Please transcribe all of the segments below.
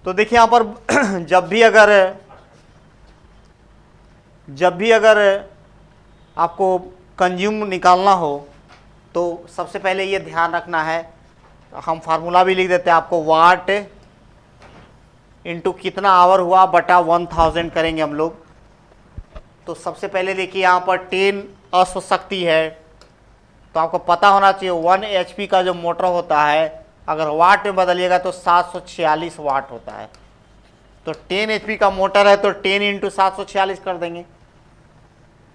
तो देखिए यहाँ पर जब भी अगर आपको कंज्यूम निकालना हो तो सबसे पहले ये ध्यान रखना है, हम फार्मूला भी लिख देते हैं आपको, वाट इंटू कितना आवर हुआ बटा 1000 करेंगे हम लोग। तो सबसे पहले देखिए यहाँ पर 10 अश्व शक्ति है, तो आपको पता होना चाहिए 1 HP का जो मोटर होता है अगर वाट में बदलिएगा तो 746 वाट होता है। तो 10 HP का मोटर है तो 10 इंटू 746 कर देंगे।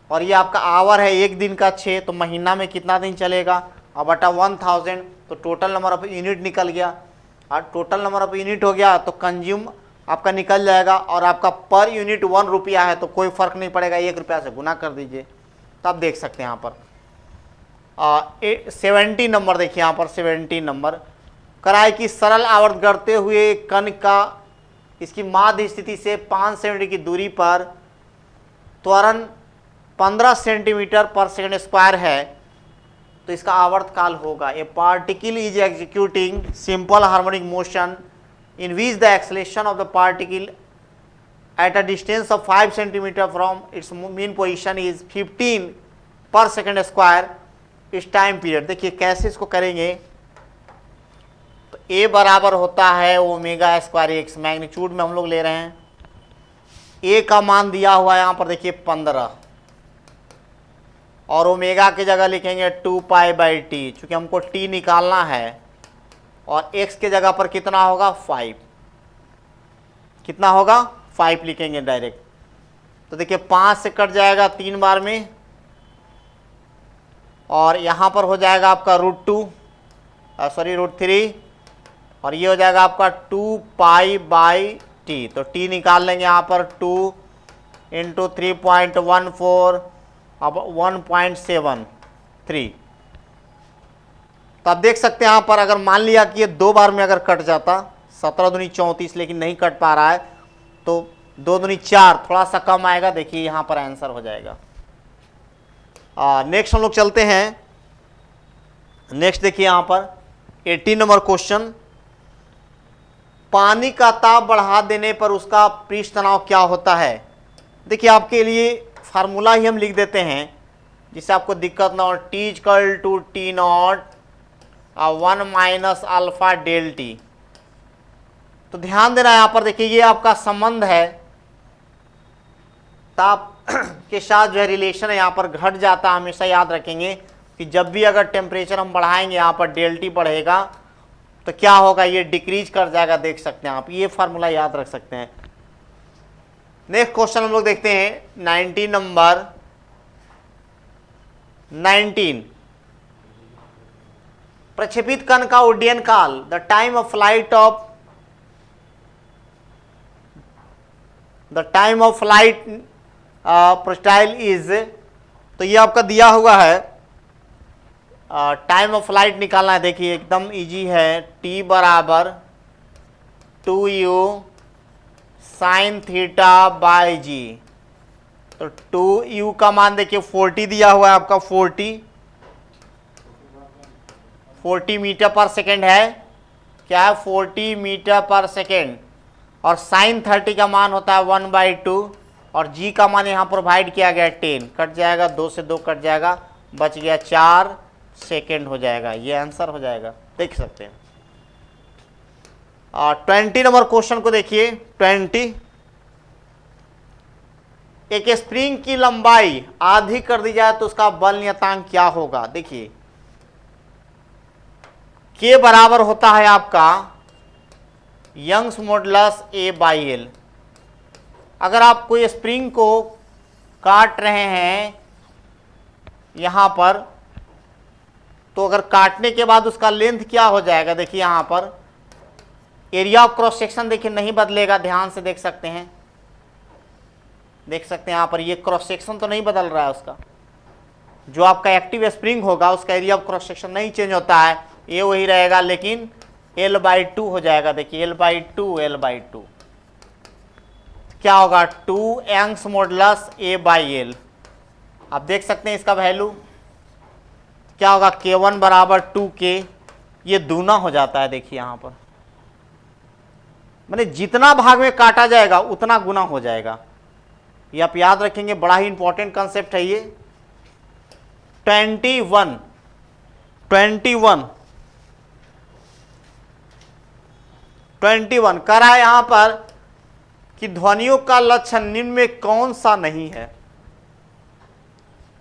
और ये आपका आवर है एक दिन का 6, तो महीना में कितना दिन चलेगा, और बटा 1000 तो टोटल नंबर ऑफ यूनिट निकल गया। और टोटल नंबर ऑफ यूनिट हो गया तो कंज्यूम आपका निकल जाएगा। और आपका पर यूनिट 1 रुपया है तो कोई फर्क नहीं पड़ेगा, 1 रुपया से गुना कर दीजिए। तो आप देख सकते हैं यहाँ पर 70 नंबर, देखिए यहाँ पर 70 नंबर कराए कि सरल आवर्त करते हुए कण का इसकी माध्य स्थिति से 5 सेंटीमीटर की दूरी पर त्वरण 15 सेंटीमीटर पर सेकंड स्क्वायर है तो इसका आवर्त काल होगा। ए particle is executing simple harmonic motion in which the acceleration of the particle at a distance of 5 centimetre from its mean position is 15 पर सेकंड स्क्वायर इस टाइम पीरियड। देखिए कैसे इसको करेंगे, तो ए बराबर होता है ओमेगा स्क्वायर एक्स, मैग्नीट्यूड में हम लोग ले रहे हैं। ए का मान दिया हुआ है यहाँ पर देखिए 15, और ओमेगा की जगह लिखेंगे 2 पाई बाई टी, चूँकि हमको टी निकालना है। और एक्स के जगह पर कितना होगा 5, कितना होगा 5 लिखेंगे डायरेक्ट। तो देखिए 5 से कट जाएगा 3 बार में, और यहाँ पर हो जाएगा आपका √3, और ये हो जाएगा आपका 2 पाई बाई टी। तो टी निकाल लेंगे यहाँ पर 2 इंटू 3.14 अब 1.73। तो आप देख सकते हैं यहाँ पर अगर मान लिया कि ये 2 बार में अगर कट जाता 17 दूनी 34, लेकिन नहीं कट पा रहा है तो 2 दूनी 4, थोड़ा सा कम आएगा। देखिए यहाँ पर आंसर हो जाएगा। नेक्स्ट हम लोग चलते हैं। नेक्स्ट देखिए यहाँ पर 18 नंबर क्वेश्चन, पानी का ताप बढ़ा देने पर उसका पृष्ठ तनाव क्या होता है। देखिए आपके लिए फार्मूला ही हम लिख देते हैं जिससे आपको दिक्कत ना हो। T equal to t naught 1 minus alpha del t. तो ध्यान देना यहाँ पर, देखिए ये आपका संबंध है, ताप के साथ जो है रिलेशन है यहाँ पर घट जाता है। हमेशा याद रखेंगे कि जब भी अगर टेम्परेचर हम बढ़ाएंगे यहाँ पर डेल टी बढ़ेगा तो क्या होगा, ये डिक्रीज कर जाएगा। देख सकते हैं आप, ये फार्मूला याद रख सकते हैं। नेक्स्ट क्वेश्चन हम लोग देखते हैं 19 नंबर 19, प्रक्षेपित कण का उड्डयन काल, the time of flight projectile is. तो ये आपका दिया हुआ है, टाइम ऑफ फ्लाइट निकालना है। देखिए एकदम इजी है, टी बराबर 2u साइन थीटा बाई जी। तो 2u का मान देखिए 40 दिया हुआ है आपका, 40 मीटर पर सेकेंड है, क्या है 40 मीटर पर सेकेंड। और साइन 30 का मान होता है 1/2, और जी का मान यहाँ प्रोवाइड किया गया 10, कट जाएगा 2 से 2 कट जाएगा, बच गया 4 सेकेंड हो जाएगा। ये आंसर हो जाएगा, देख सकते हैं। 20 नंबर क्वेश्चन को देखिए 20, एक स्प्रिंग की लंबाई आधी कर दी जाए तो उसका बल नियतांक क्या होगा। देखिए के बराबर होता है आपका यंग्स मॉडुलस A/L। अगर आप कोई स्प्रिंग को काट रहे हैं यहाँ पर, तो अगर काटने के बाद उसका लेंथ क्या हो जाएगा, देखिए यहाँ पर एरिया ऑफ क्रॉस सेक्शन देखिए नहीं बदलेगा, ध्यान से देख सकते हैं। देख सकते हैं यहाँ पर ये क्रॉस सेक्शन तो नहीं बदल रहा है उसका, जो आपका एक्टिव स्प्रिंग होगा उसका एरिया ऑफ क्रॉस सेक्शन नहीं चेंज होता है, ये वही रहेगा, लेकिन L/2 हो जाएगा। देखिए L/2 क्या होगा 2 यंग्स मॉडुलस A/L। आप देख सकते हैं इसका वैल्यू क्या होगा, K1 बराबर 2K, ये दूना हो जाता है। देखिए यहाँ पर माने जितना भाग में काटा जाएगा उतना गुना हो जाएगा। ये आप याद रखेंगे, बड़ा ही इंपॉर्टेंट कंसेप्ट है ये। 21 कह रहा है यहां पर कि ध्वनियों का लक्षण निम्न में कौन सा नहीं है।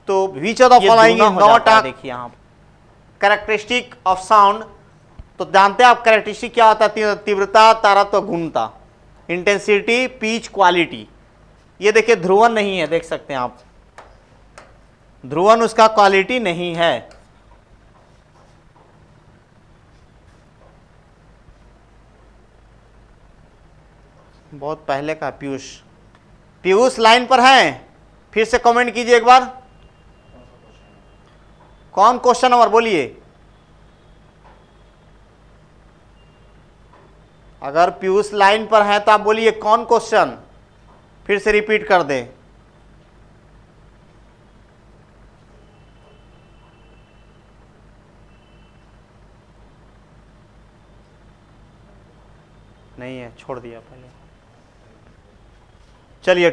तो which of the following is not a, देखिए यहां कैरेक्टरिस्टिक ऑफ साउंड। तो जानते हैं आप कैरेक्टरिस्टिक क्या होता है? तीव्रता, तारत्व, गुणता, इंटेंसिटी, पिच, क्वालिटी। ये देखिए ध्रुवन नहीं है, देख सकते हैं आप, ध्रुवन उसका क्वालिटी नहीं है। बहुत पहले का पीयूष लाइन पर हैं? फिर से कमेंट कीजिए एक बार। कौन क्वेश्चन नंबर बोलिए? अगर पीयूष लाइन पर हैं तो आप बोलिए कौन क्वेश्चन, फिर से रिपीट कर दें। नहीं है, छोड़ दिया पहले। चलिए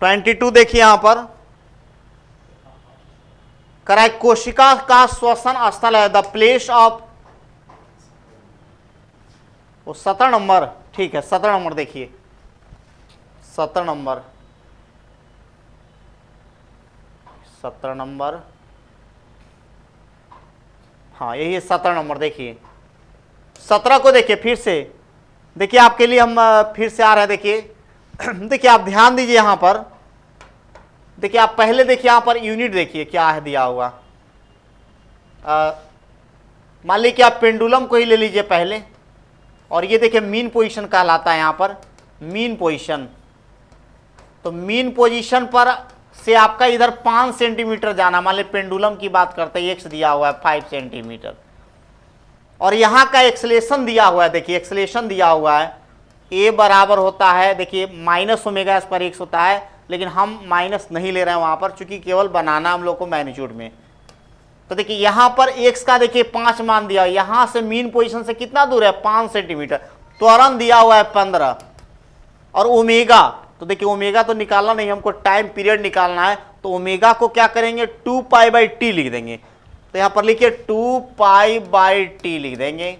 22 देखिए यहां पर कराए कोशिका का श्वसन स्थल है, द प्लेस ऑफ, वो 17 नंबर, ठीक है 17 नंबर देखिए, 17 नंबर, हाँ यही है 17 नंबर। देखिए 17 को देखिए फिर से, देखिए आपके लिए हम फिर से आ रहे हैं। देखिए देखिए आप ध्यान दीजिए यहां पर, देखिए आप पहले देखिए यहां पर यूनिट देखिए क्या है दिया हुआ। मान लीजिए कि आप पेंडुलम को ही ले लीजिए पहले, और ये देखिए मीन पोजीशन कहलाता है यहां पर, मीन पोजीशन। तो मीन पोजीशन पर से आपका इधर 5 सेंटीमीटर जाना, मान लीजिए पेंडुलम की बात करते हैं, एक्स दिया हुआ है 5 सेंटीमीटर, और यहां का एक्सलेशन दिया हुआ है। देखिए एक्सलेशन दिया हुआ है, ए बराबर होता है, देखिए माइनस ओमेगा एस पर एक्स होता है, लेकिन हम माइनस नहीं ले रहे हैं वहां पर, चूंकि केवल बनाना हम लोग को मैग्नीट्यूड में। तो देखिए यहां पर एक्स का देखिए 5 मान दिया, यहां से मीन पोजीशन से कितना दूर है 5 सेंटीमीटर, त्वरण दिया हुआ है 15, और ओमेगा, तो देखिए ओमेगा तो निकालना नहीं, हमको टाइम पीरियड निकालना है। तो ओमेगा को क्या करेंगे 2π/t लिख देंगे। तो यहां पर लिखिए 2π/t लिख देंगे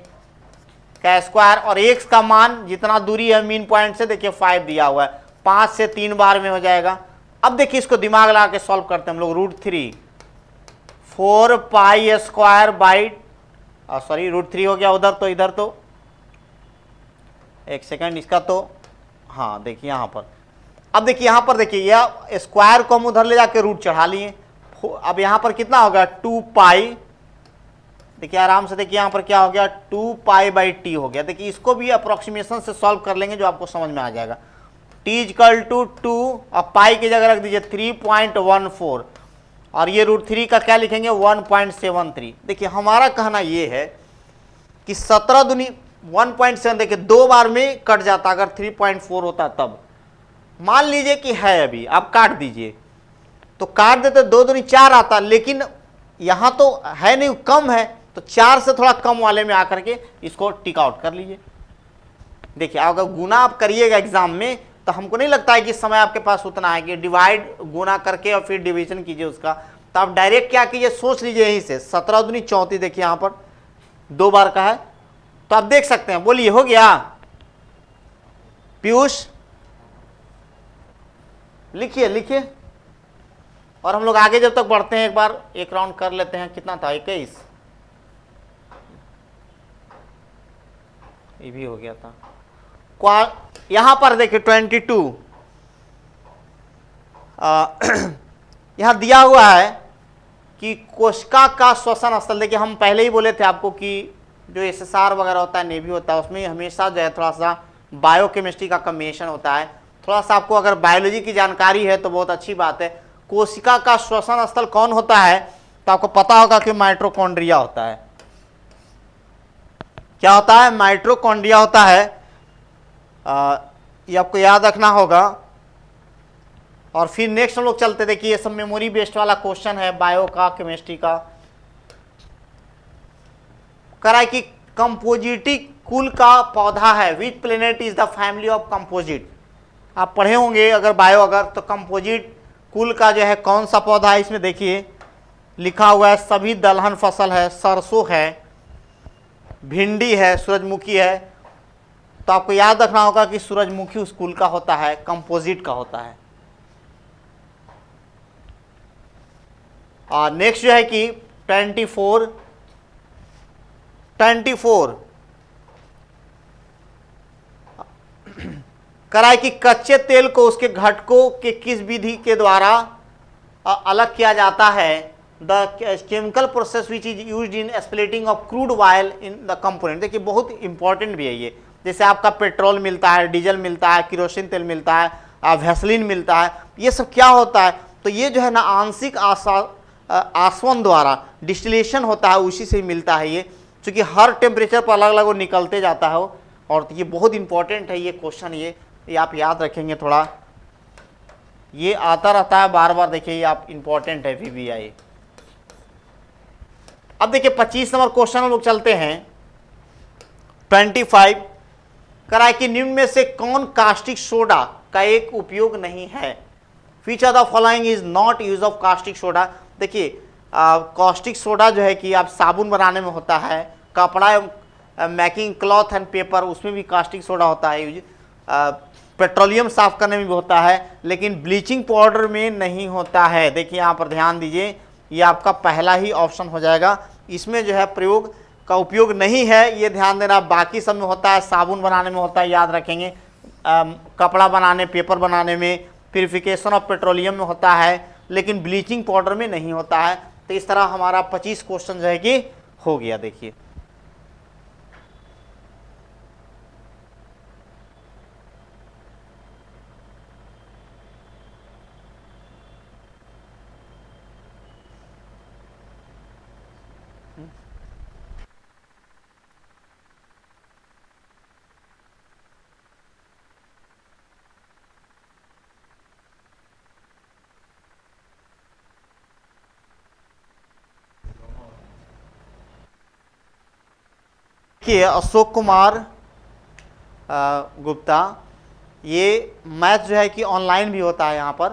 का स्क्वायर, और एक्स का मान जितना दूरी है मीन पॉइंट से, देखिए 5 दिया हुआ है, 5 से 3 बार में हो जाएगा। अब देखिए इसको दिमाग लगा के सॉल्व करते हैं हम लोग। √3 4π² सॉरी √3 हो गया उधर, तो इधर तो एक सेकंड, इसका तो हाँ देखिए यहां पर, अब देखिए यहां पर देखिए यह स्क्वायर को हम उधर ले जाके रूट चढ़ा लिए। अब यहां पर कितना होगा 2π, देखिए आराम से देखिए यहां पर क्या हो गया 2π/t हो गया। देखिए इसको भी अप्रोक्सीमेशन से सॉल्व कर लेंगे जो आपको समझ में आ जाएगा। t = 2, अब पाई की जगह रख दीजिए 3.14, और ये √3 का क्या लिखेंगे 1.73। देखिए हमारा कहना ये है कि 17 दूनी 1.7, देखिए 2 बार में कट जाता, अगर 3.4 होता तब। मान लीजिए कि है अभी, आप काट दीजिए, तो काट देते 2 दूनी 4 आता, लेकिन यहां तो है नहीं, कम है, तो 4 से थोड़ा कम वाले में आकर के इसको टिक आउट कर लीजिए। देखिए अगर गुना आप करिएगा एग्जाम में, तो हमको नहीं लगता है कि समय आपके पास उतना है कि डिवाइड गुना करके और फिर डिवीजन कीजिए उसका। तो आप डायरेक्ट क्या कीजिए, सोच लीजिए यहीं से 17 दूनी 34, देखिए यहां पर 2 बार का है, तो आप देख सकते हैं। बोलिए हो गया पीयूष? लिखिए लिखिए, और हम लोग आगे जब तक बढ़ते हैं एक बार एक राउंड कर लेते हैं। कितना था 21, ये भी हो गया था। यहां पर देखिए 22 यहां दिया हुआ है कि कोशिका का श्वसन स्थल। देखिए हम पहले ही बोले थे आपको कि जो SSR वगैरह होता है, नेवी होता है, उसमें हमेशा जो है थोड़ा सा बायोकेमिस्ट्री का कॉम्बिनेशन होता है। थोड़ा सा आपको अगर बायोलॉजी की जानकारी है तो बहुत अच्छी बात है। कोशिका का श्वसन स्थल कौन होता है, तो आपको पता होगा कि माइटोकॉन्ड्रिया होता है। क्या होता है? माइटोकॉन्ड्रिया होता है। ये आपको याद रखना होगा। और फिर नेक्स्ट हम लोग चलते, देखिए ये सब मेमोरी बेस्ड वाला क्वेश्चन है, बायो का, केमिस्ट्री का। कराए कि कंपोजिटिक कुल का पौधा है। Which planet is the family of composite. आप पढ़े होंगे अगर बायो, अगर तो कंपोजिट कुल का जो है कौन सा पौधा है, इसमें देखिए लिखा हुआ है सभी दलहन फसल है, सरसों है, भिंडी है, सूरजमुखी है। तो आपको याद रखना होगा कि सूरजमुखी उस कुल का होता है, कंपोजिट का होता है। और नेक्स्ट जो है कि 24 कराए कि कच्चे तेल को उसके घटकों के किस विधि के द्वारा अलग किया जाता है। The chemical process which is used in splitting of crude oil in the component. देखिए बहुत इंपॉर्टेंट भी है ये। जैसे आपका पेट्रोल मिलता है, डीजल मिलता है, किरोसिन तेल मिलता है, वैसलीन मिलता है, ये सब क्या होता है, तो ये जो है ना आंशिक आसवन द्वारा डिस्टिलेशन होता है, उसी से मिलता है ये। क्योंकि हर टेम्परेचर पर अलग अलग वो निकलते जाता है और ये बहुत इंपॉर्टेंट है ये क्वेश्चन। ये आप याद रखेंगे थोड़ा, ये आता रहता है बार बार। देखिए ये आप इंपॉर्टेंट है VBI। अब देखिए 25 नंबर क्वेश्चन हम लोग चलते हैं। 25 कराए कि निम्न में से कौन कास्टिक सोडा का एक उपयोग नहीं है। Which of the following is not use of caustic soda. देखिए कास्टिक सोडा जो है कि आप साबुन बनाने में होता है, कपड़ा मेकिंग क्लॉथ एंड पेपर उसमें भी कास्टिक सोडा होता है यूज, पेट्रोलियम साफ करने में भी होता है, लेकिन ब्लीचिंग पाउडर में नहीं होता है। देखिए यहाँ पर ध्यान दीजिए, ये आपका पहला ही ऑप्शन हो जाएगा। इसमें जो है प्रयोग का उपयोग नहीं है, ये ध्यान देना। बाकी सब में होता है, साबुन बनाने में होता है, याद रखेंगे, कपड़ा बनाने, पेपर बनाने में, प्यूरिफिकेशन ऑफ पेट्रोलियम में होता है, लेकिन ब्लीचिंग पाउडर में नहीं होता है। तो इस तरह हमारा 25 क्वेश्चन जो है कि हो गया। देखिए अशोक कुमार गुप्ता, ये मैथ जो है कि ऑनलाइन भी होता है यहाँ पर।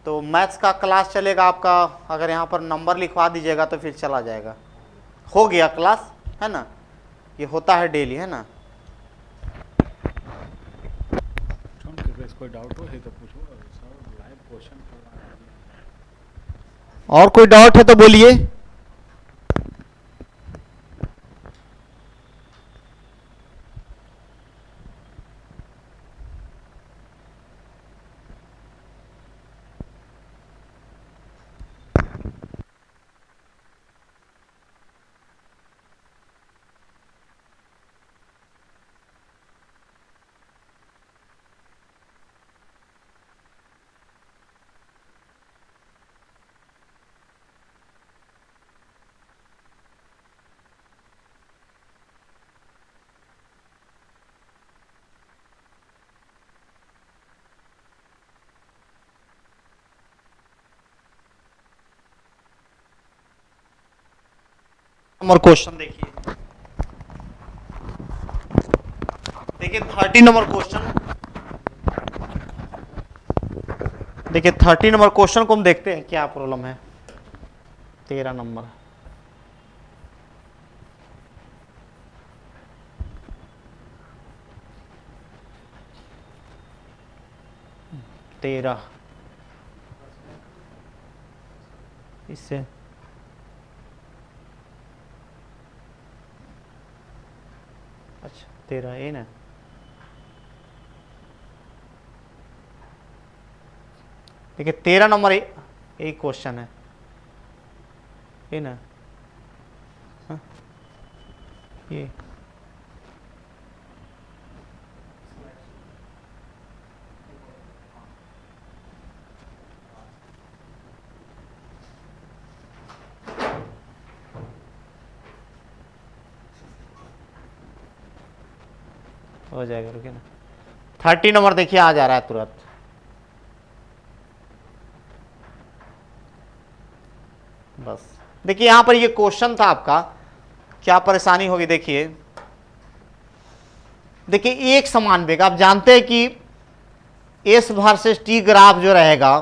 तो मैथ्स का क्लास चलेगा आपका, अगर यहाँ पर नंबर लिखवा दीजिएगा तो फिर चला जाएगा। हो गया क्लास, है ना, ये होता है डेली, है ना। कोई डाउट हो तो पूछो सर, लाइव क्वेश्चन और कोई डाउट है तो बोलिए। नंबर क्वेश्चन देखिए, 30 नंबर क्वेश्चन। देखिए 30 नंबर क्वेश्चन को हम देखते हैं क्या प्रॉब्लम है। 13 नंबर, तेरह, इससे अच्छा 13 ये ना। देखिए 13 नंबर एक क्वेश्चन है ये ना। हाँ? ये हो जाएगा, रुकिए ना। 30 नंबर देखिए आ जा रहा है तुरंत। बस देखिए यहां पर ये क्वेश्चन था आपका क्या परेशानी होगी देखिए। देखिए एक समान वेग, आप जानते हैं कि एस वर्सेस टी ग्राफ जो रहेगा,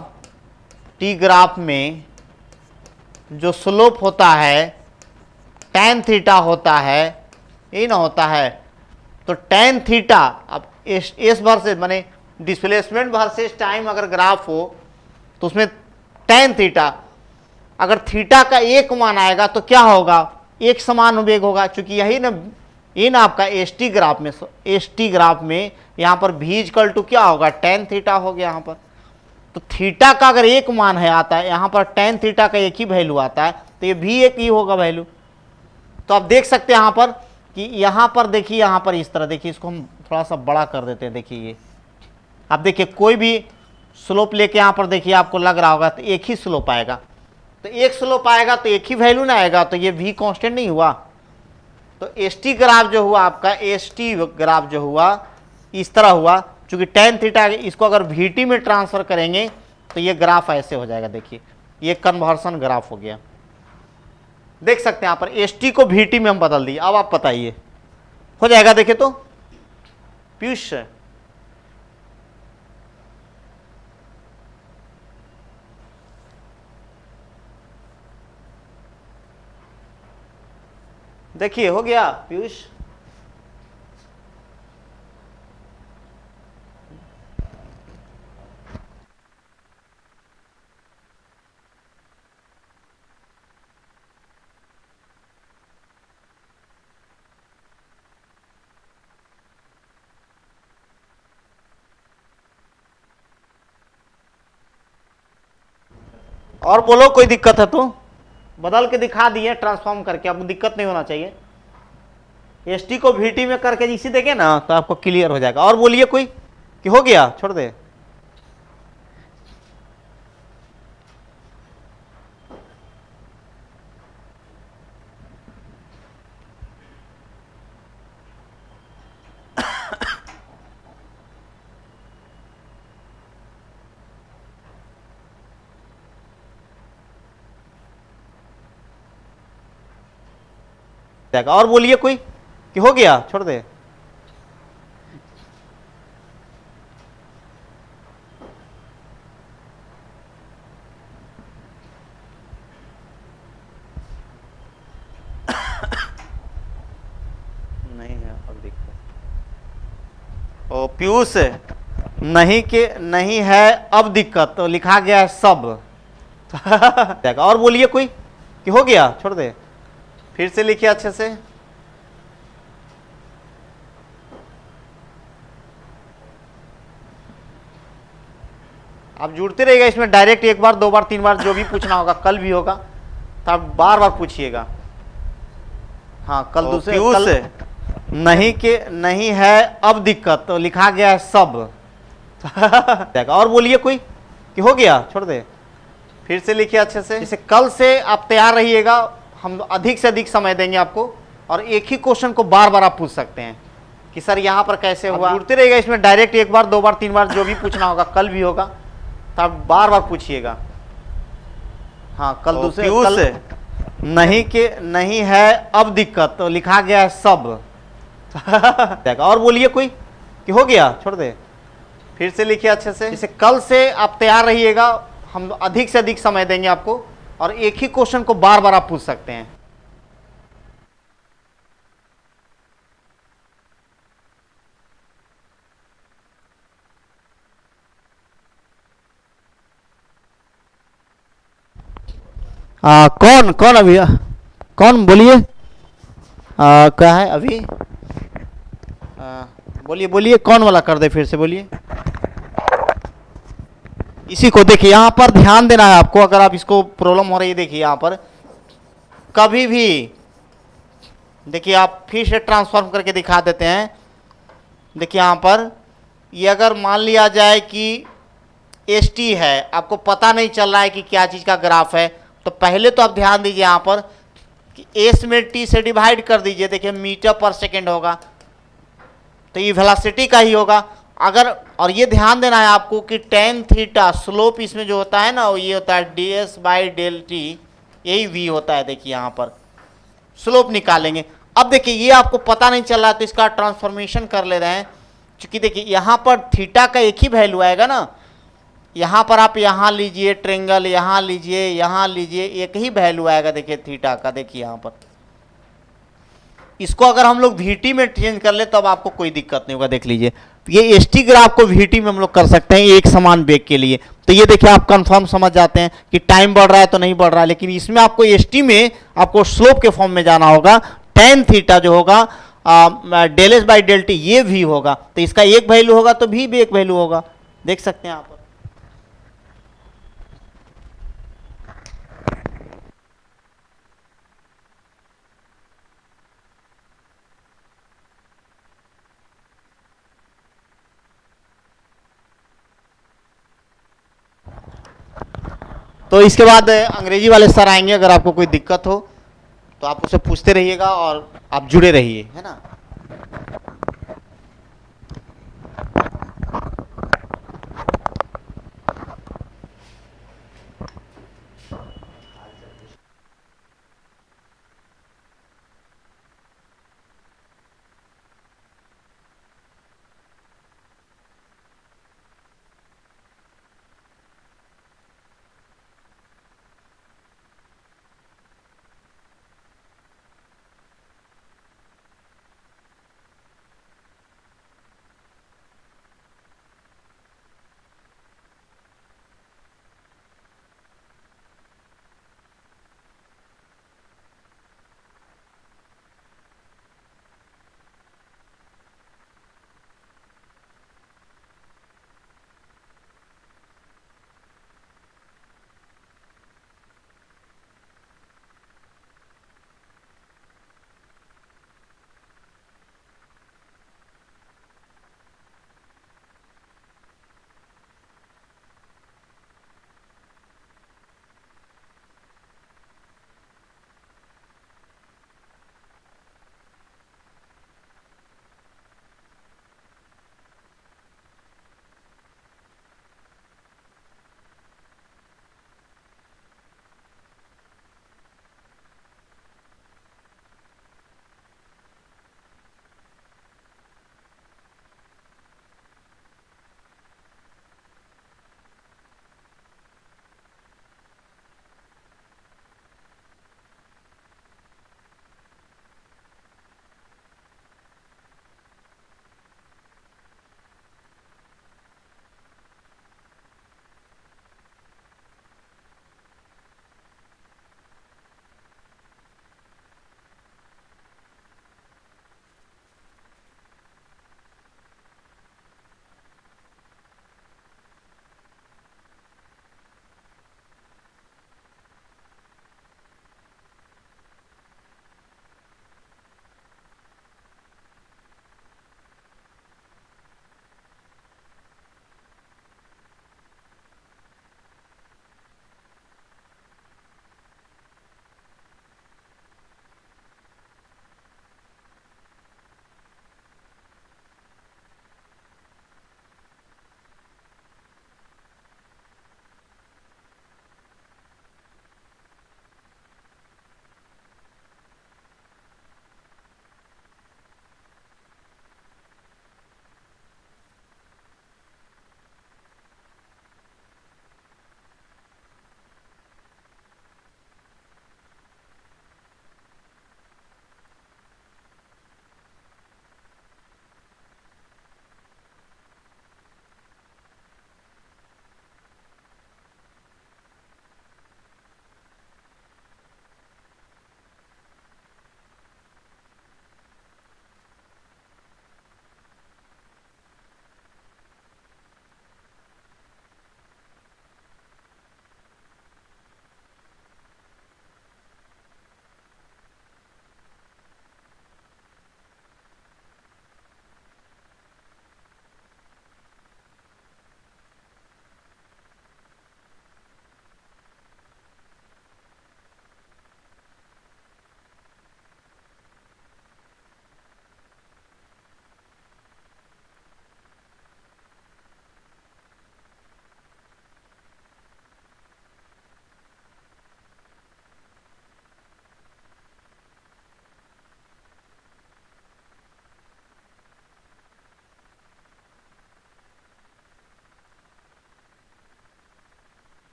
टी ग्राफ में जो स्लोप होता है tan थीटा होता है, यही ना होता है। तो tan थीटा, अब एस वर्सेस माने डिस्प्लेसमेंट वर्सेस टाइम अगर ग्राफ हो तो उसमें tan थीटा, अगर थीटा का एक मान आएगा तो क्या होगा, एक समान वेग होगा। चूंकि यही ना, ये ना आपका एस टी ग्राफ में यहाँ पर v इक्वल टू क्या होगा, tan थीटा हो गया यहाँ पर। तो थीटा का अगर एक मान है आता है, यहाँ पर tan थीटा का एक ही वैल्यू आता है, तो ये भी एक ही होगा वैल्यू। तो आप देख सकते हैं यहाँ पर कि यहाँ पर देखिए, यहाँ पर इस तरह देखिए, इसको हम थोड़ा सा बड़ा कर देते हैं। देखिए ये आप देखिए, कोई भी स्लोप लेके यहाँ पर देखिए, आपको लग रहा होगा तो एक ही स्लोप आएगा, तो एक स्लोप आएगा तो एक ही वैल्यू ना आएगा, तो ये v कांस्टेंट नहीं हुआ। तो एस टी ग्राफ जो हुआ आपका, एस टी ग्राफ जो हुआ इस तरह हुआ, चूंकि tan थीटा इसको अगर vt में ट्रांसफर करेंगे तो ये ग्राफ ऐसे हो जाएगा। देखिए ये कन्वर्सन ग्राफ हो गया, देख सकते हैं यहाँ पर एस टी को vt में हम बदल दिए। अब आप बताइए हो जाएगा, देखिए तो पीयूष देखिए हो गया पीयूष। और बोलो, कोई दिक्कत है तो बदल के दिखा दिए ट्रांसफॉर्म करके, आपको दिक्कत नहीं होना चाहिए। एस टी को vt में करके इसी देंगे ना तो आपको क्लियर हो जाएगा। और बोलिए कोई, कि हो गया, छोड़ दे। और बोलिए कोई, कि हो गया, छोड़ दे। नहीं है अब दिक्कत। ओ पीयूष, नहीं के नहीं है अब दिक्कत, तो लिखा गया है सब। और बोलिए कोई, कि हो गया, छोड़ दे। फिर से लिखिए अच्छे से। आप जुड़ते रहिएगा इसमें, डायरेक्ट एक बार, दो बार, तीन बार, जो भी पूछना होगा, कल भी होगा तो आप बार बार पूछिएगा। हाँ कल दूसरे कल नहीं के नहीं है अब दिक्कत, तो लिखा गया है सब। और बोलिए कोई, कि हो गया, छोड़ दे। फिर से लिखिए अच्छे से। जैसे कल से आप तैयार रहिएगा, हम अधिक से अधिक समय देंगे आपको, और एक ही क्वेश्चन को बार बार आप पूछ सकते हैं कि सर यहाँ पर कैसे हुआ। जुड़ते रहिएगा इसमें, डायरेक्ट एक बार, दो बार, तीन बार, जो भी पूछना होगा, कल भी होगा तो आप बार बार पूछिएगा। हाँ कल दूसरे कल नहीं के नहीं है अब दिक्कत, तो लिखा गया है सब। और बोलिए कोई, कि हो गया, छोड़ दे। फिर से लिखिए अच्छे से। जैसे कल से आप तैयार रहिएगा, हम अधिक से अधिक समय देंगे आपको, और एक ही क्वेश्चन को बार बार आप पूछ सकते हैं। कौन कौन अभी, कौन बोलिए, क्या है अभी, बोलिए बोलिए, कौन वाला कर दे, फिर से बोलिए। इसी को देखिए, यहाँ पर ध्यान देना है आपको, अगर आप इसको प्रॉब्लम हो रही है, देखिए यहाँ पर कभी भी देखिए, आप फिर से ट्रांसफॉर्म करके दिखा देते हैं। देखिए यहाँ पर ये अगर मान लिया जाए कि एस टी है, आपको पता नहीं चल रहा है कि क्या चीज़ का ग्राफ है, तो पहले तो आप ध्यान दीजिए यहाँ पर कि एस में टी से डिवाइड कर दीजिए। देखिए मीटर पर सेकेंड होगा, तो ये वेलोसिटी का ही होगा। अगर, और ये ध्यान देना है आपको कि tan थीटा स्लोप इसमें जो होता है ना, वो ये होता है ds/del t, यही v होता है। देखिए यहाँ पर स्लोप निकालेंगे अब देखिए ये आपको पता नहीं चल रहा है तो इसका ट्रांसफॉर्मेशन कर ले रहे हैं, क्योंकि देखिए यहां पर थीटा का एक ही वैल्यू आएगा ना, यहां पर आप यहां लीजिए ट्रेंगल, यहां लीजिए, एक ही वैल्यू आएगा देखिए थीटा का। देखिए यहां पर इसको अगर हम लोग वीटी में चेंज कर ले तो अब आपको कोई दिक्कत नहीं होगा। देख लीजिए ये एसटी ग्राफ को वीटी में हम लोग कर सकते हैं एक समान वेग के लिए। तो ये देखिए आप कंफर्म समझ जाते हैं कि टाइम बढ़ रहा है तो नहीं बढ़ रहा है, लेकिन इसमें आपको एसटी में आपको स्लोप के फॉर्म में जाना होगा। टेन थीटा जो होगा del s by del t ये भी होगा, तो इसका एक वैल्यू होगा तो भी एक वैल्यू होगा। देख सकते हैं आप। तो इसके बाद अंग्रेजी वाले सर आएंगे, अगर आपको कोई दिक्कत हो तो आप उसे पूछते रहिएगा और आप जुड़े रहिए, है ना।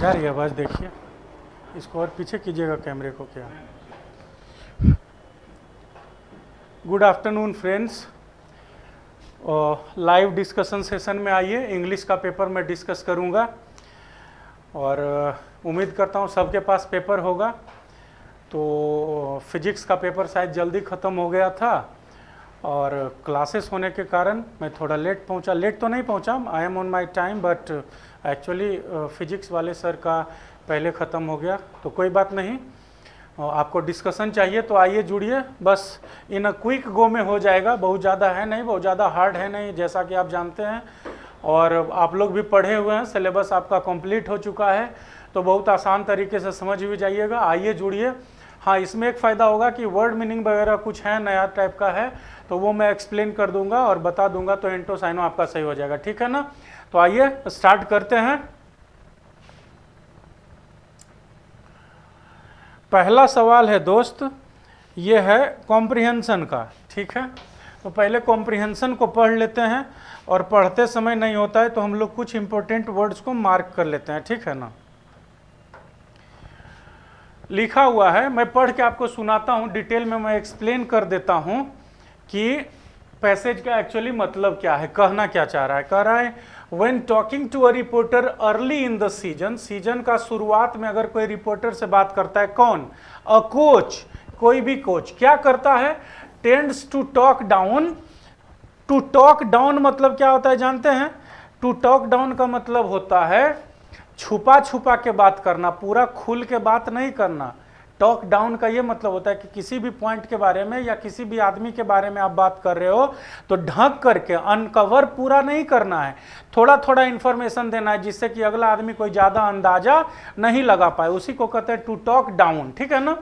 जा रही है आवाज़? देखिए इसको और पीछे कीजिएगा कैमरे को। क्या good afternoon friends, live discussion session में आइए। इंग्लिश का पेपर मैं डिस्कस करूंगा और उम्मीद करता हूं सबके पास पेपर होगा। तो फिजिक्स का पेपर शायद जल्दी ख़त्म हो गया था और क्लासेस होने के कारण मैं थोड़ा लेट पहुंचा। लेट तो नहीं पहुंचा, I am on my time, but actually physics वाले सर का पहले ख़त्म हो गया। तो कोई बात नहीं, आपको डिस्कशन चाहिए तो आइए जुड़िए। बस इन अ क्विक गो में हो जाएगा, बहुत ज़्यादा है नहीं, बहुत ज़्यादा हार्ड है नहीं, जैसा कि आप जानते हैं। और आप लोग भी पढ़े हुए हैं, सिलेबस आपका कंप्लीट हो चुका है, तो बहुत आसान तरीके से समझ भी जाइएगा। आइए जुड़िए। हाँ, इसमें एक फ़ायदा होगा कि वर्ड मीनिंग वगैरह कुछ है नया टाइप का है तो वो मैं एक्सप्लेन कर दूंगा और बता दूंगा, तो एंटो साइनो आपका सही हो जाएगा। ठीक है ना? तो आइए स्टार्ट करते हैं। पहला सवाल है दोस्त, ये है कॉम्प्रिहेंशन का। ठीक है, तो पहले कॉम्प्रिहेंशन को पढ़ लेते हैं और पढ़ते समय नहीं होता है तो हम लोग कुछ इंपॉर्टेंट वर्ड्स को मार्क कर लेते हैं। ठीक है ना? लिखा हुआ है, मैं पढ़ के आपको सुनाता हूँ, डिटेल में मैं एक्सप्लेन कर देता हूँ कि पैसेज का एक्चुअली मतलब क्या है, कहना क्या चाह रहा है। कह रहा है when talking to a reporter early in the season, season का शुरुआत में अगर कोई रिपोर्टर से बात करता है, कौन? अ कोच, कोई भी कोच क्या करता है? Tends to talk down. To talk down मतलब क्या होता है जानते हैं? टू टॉक डाउन का मतलब होता है छुपा छुपा के बात करना, पूरा खुल के बात नहीं करना। टॉक डाउन का ये मतलब होता है कि किसी भी पॉइंट के बारे में या किसी भी आदमी के बारे में आप बात कर रहे हो तो ढक करके, अनकवर पूरा नहीं करना है, थोड़ा थोड़ा इंफॉर्मेशन देना है जिससे कि अगला आदमी कोई ज़्यादा अंदाजा नहीं लगा पाए, उसी को कहते हैं टू टॉक डाउन। ठीक है ना?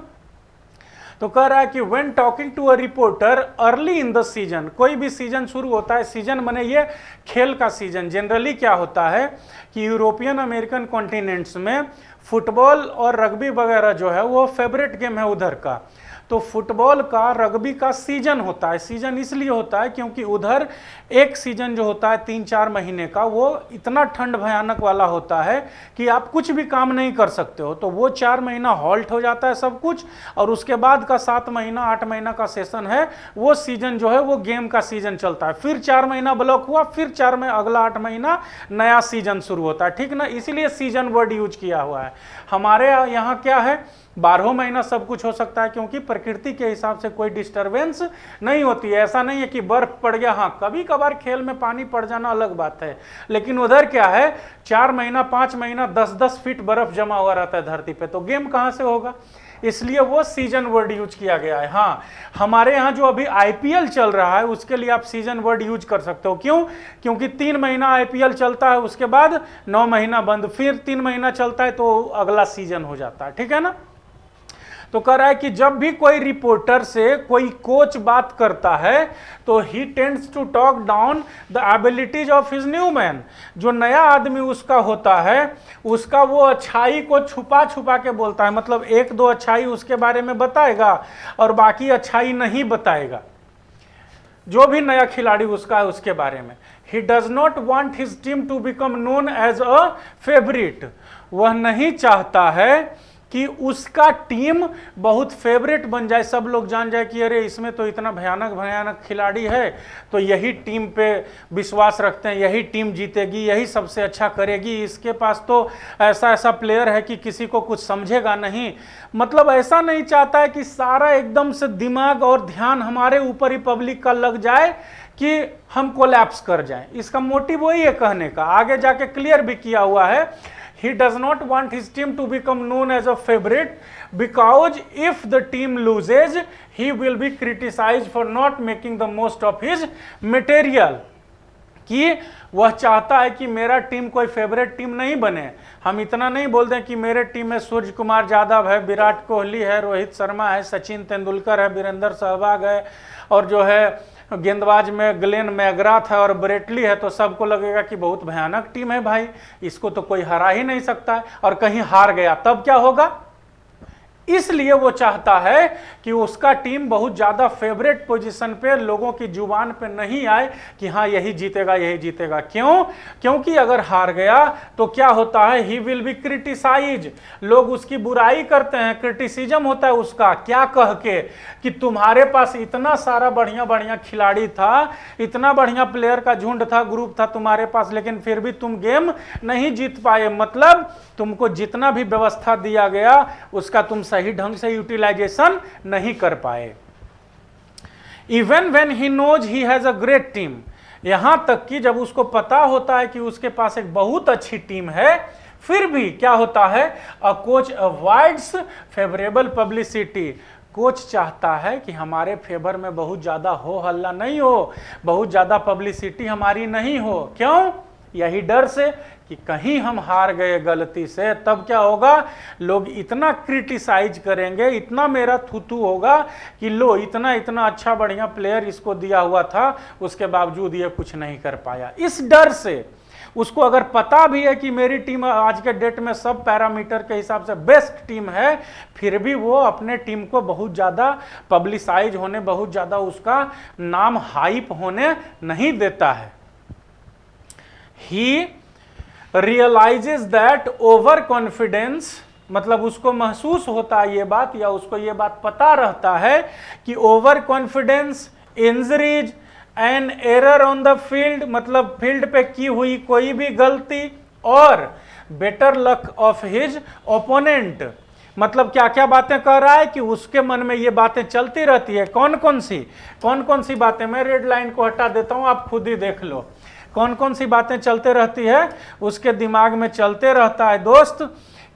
तो कह रहा है कि when talking to a reporter early in the season, कोई भी सीजन शुरू होता है, सीजन माने ये खेल का सीजन। जनरली क्या होता है कि यूरोपियन अमेरिकन कॉन्टिनेंट्स में फुटबॉल और रग्बी वगैरह जो है वो फेवरेट गेम है उधर का। तो फुटबॉल का, रग्बी का सीजन होता है। सीजन इसलिए होता है क्योंकि उधर एक सीजन जो होता है 3-4 महीने का, वो इतना ठंड भयानक वाला होता है कि आप कुछ भी काम नहीं कर सकते हो। तो वो 4 महीना हॉल्ट हो जाता है सब कुछ, और उसके बाद का 7 महीना 8 महीना का सेशन है, वो सीजन जो है वो गेम का सीजन चलता है। फिर 4 महीना ब्लॉक हुआ, फिर 4 में अगला 8 महीना नया सीजन शुरू होता है। ठीक ना? इसीलिए सीजन वर्ड यूज किया हुआ है। हमारे यहाँ क्या है, 12 महीना सब कुछ हो सकता है क्योंकि प्रकृति के हिसाब से कोई डिस्टरबेंस नहीं होती है। ऐसा नहीं है कि बर्फ पड़ गया, हाँ कभी कभार खेल में पानी पड़ जाना अलग बात है, लेकिन उधर क्या है 4 महीना 5 महीना 10-10 फीट बर्फ जमा हुआ रहता है धरती पे, तो गेम कहाँ से होगा? इसलिए वो सीजन वर्ड यूज किया गया है। हाँ, हमारे यहाँ जो अभी आईपीएल चल रहा है उसके लिए आप सीजन वर्ड यूज कर सकते हो। क्यों? क्योंकि 3 महीना आईपीएल चलता है, उसके बाद 9 महीना बंद, फिर 3 महीना चलता है तो अगला सीजन हो जाता है। ठीक है ना? तो कह रहा है कि जब भी कोई रिपोर्टर से कोई कोच बात करता है तो ही tends to talk down the abilities of his new man. जो नया आदमी उसका होता है उसका वो अच्छाई को छुपा छुपा के बोलता है, मतलब 1-2 अच्छाई उसके बारे में बताएगा और बाकी अच्छाई नहीं बताएगा। जो भी नया खिलाड़ी उसका है उसके बारे में। He does not want his team to become known as a favourite. वह नहीं चाहता है कि उसका टीम बहुत फेवरेट बन जाए, सब लोग जान जाए कि अरे इसमें तो इतना भयानक भयानक खिलाड़ी है, तो यही टीम पे विश्वास रखते हैं, यही टीम जीतेगी, यही सबसे अच्छा करेगी, इसके पास तो ऐसा ऐसा प्लेयर है कि किसी को कुछ समझेगा नहीं। मतलब ऐसा नहीं चाहता है कि सारा एकदम से दिमाग और ध्यान हमारे ऊपर ही पब्लिक का लग जाए कि हम कोलैप्स कर जाएं। इसका मोटिव वही है कहने का, आगे जाके क्लियर भी किया हुआ है। He does not want his team to become known as a favorite because if the team loses, he will be criticized for not making the most of his material. कि वह चाहता है कि मेरा टीम कोई फेवरेट टीम नहीं बने। हम इतना नहीं बोलते कि मेरे टीम में सूर्य कुमार यादव है, विराट कोहली है, रोहित शर्मा है, सचिन तेंदुलकर है, वीरेंद्र सहवाग है, और जो है गेंदबाज में ग्लेन मैग्राथ है और ब्रेटली है, तो सबको लगेगा कि बहुत भयानक टीम है भाई, इसको तो कोई हरा ही नहीं सकता है। और कहीं हार गया तब क्या होगा? इसलिए वो चाहता है कि उसका टीम बहुत ज़्यादा फेवरेट पोजीशन पे, लोगों की जुबान पे नहीं आए कि हाँ यही जीतेगा यही जीतेगा। क्यों? क्योंकि अगर हार गया तो क्या होता है, ही विल बी क्रिटिसाइज, लोग उसकी बुराई करते हैं, क्रिटिसिज्म होता है उसका, क्या कह के कि तुम्हारे पास इतना सारा बढ़िया बढ़िया खिलाड़ी था, इतना बढ़िया प्लेयर का झुंड था, ग्रुप था तुम्हारे पास, लेकिन फिर भी तुम गेम नहीं जीत पाए। मतलब तुमको जितना भी व्यवस्था दिया गया उसका तुम सही ढंग से यूटिलाइजेशन नहीं कर पाए। Even when he knows he has a great team, यहां तक कि जब उसको पता होता है कि उसके पास एक बहुत अच्छी टीम है, फिर भी क्या होता है, a coach avoids favourable publicity, coach चाहता है कि हमारे फेवर में बहुत ज्यादा हो हल्ला नहीं हो, बहुत ज्यादा पब्लिसिटी हमारी नहीं हो। क्यों? यही डर से कि कहीं हम हार गए गलती से, तब क्या होगा, लोग इतना क्रिटिसाइज करेंगे, इतना मेरा थूथू होगा कि लो इतना इतना अच्छा बढ़िया प्लेयर इसको दिया हुआ था, उसके बावजूद ये कुछ नहीं कर पाया। इस डर से उसको अगर पता भी है कि मेरी टीम आज के डेट में सब पैरामीटर के हिसाब से बेस्ट टीम है, फिर भी वो अपने टीम को बहुत ज़्यादा पब्लिसाइज होने, बहुत ज़्यादा उसका नाम हाइप होने नहीं देता है। ही रियलाइजेज दैट ओवर कॉन्फिडेंस, मतलब उसको महसूस होता है ये बात, या उसको ये बात पता रहता है कि over confidence, injuries and error on the field, मतलब फील्ड पे की हुई कोई भी गलती, और better luck of his opponent, मतलब क्या क्या बातें कह रहा है कि उसके मन में ये बातें चलती रहती है। कौन कौन सी बातें, मैं रेड लाइन को हटा देता हूं, आप खुद ही देख लो कौन कौन सी बातें चलते रहती है उसके दिमाग में। चलते रहता है दोस्त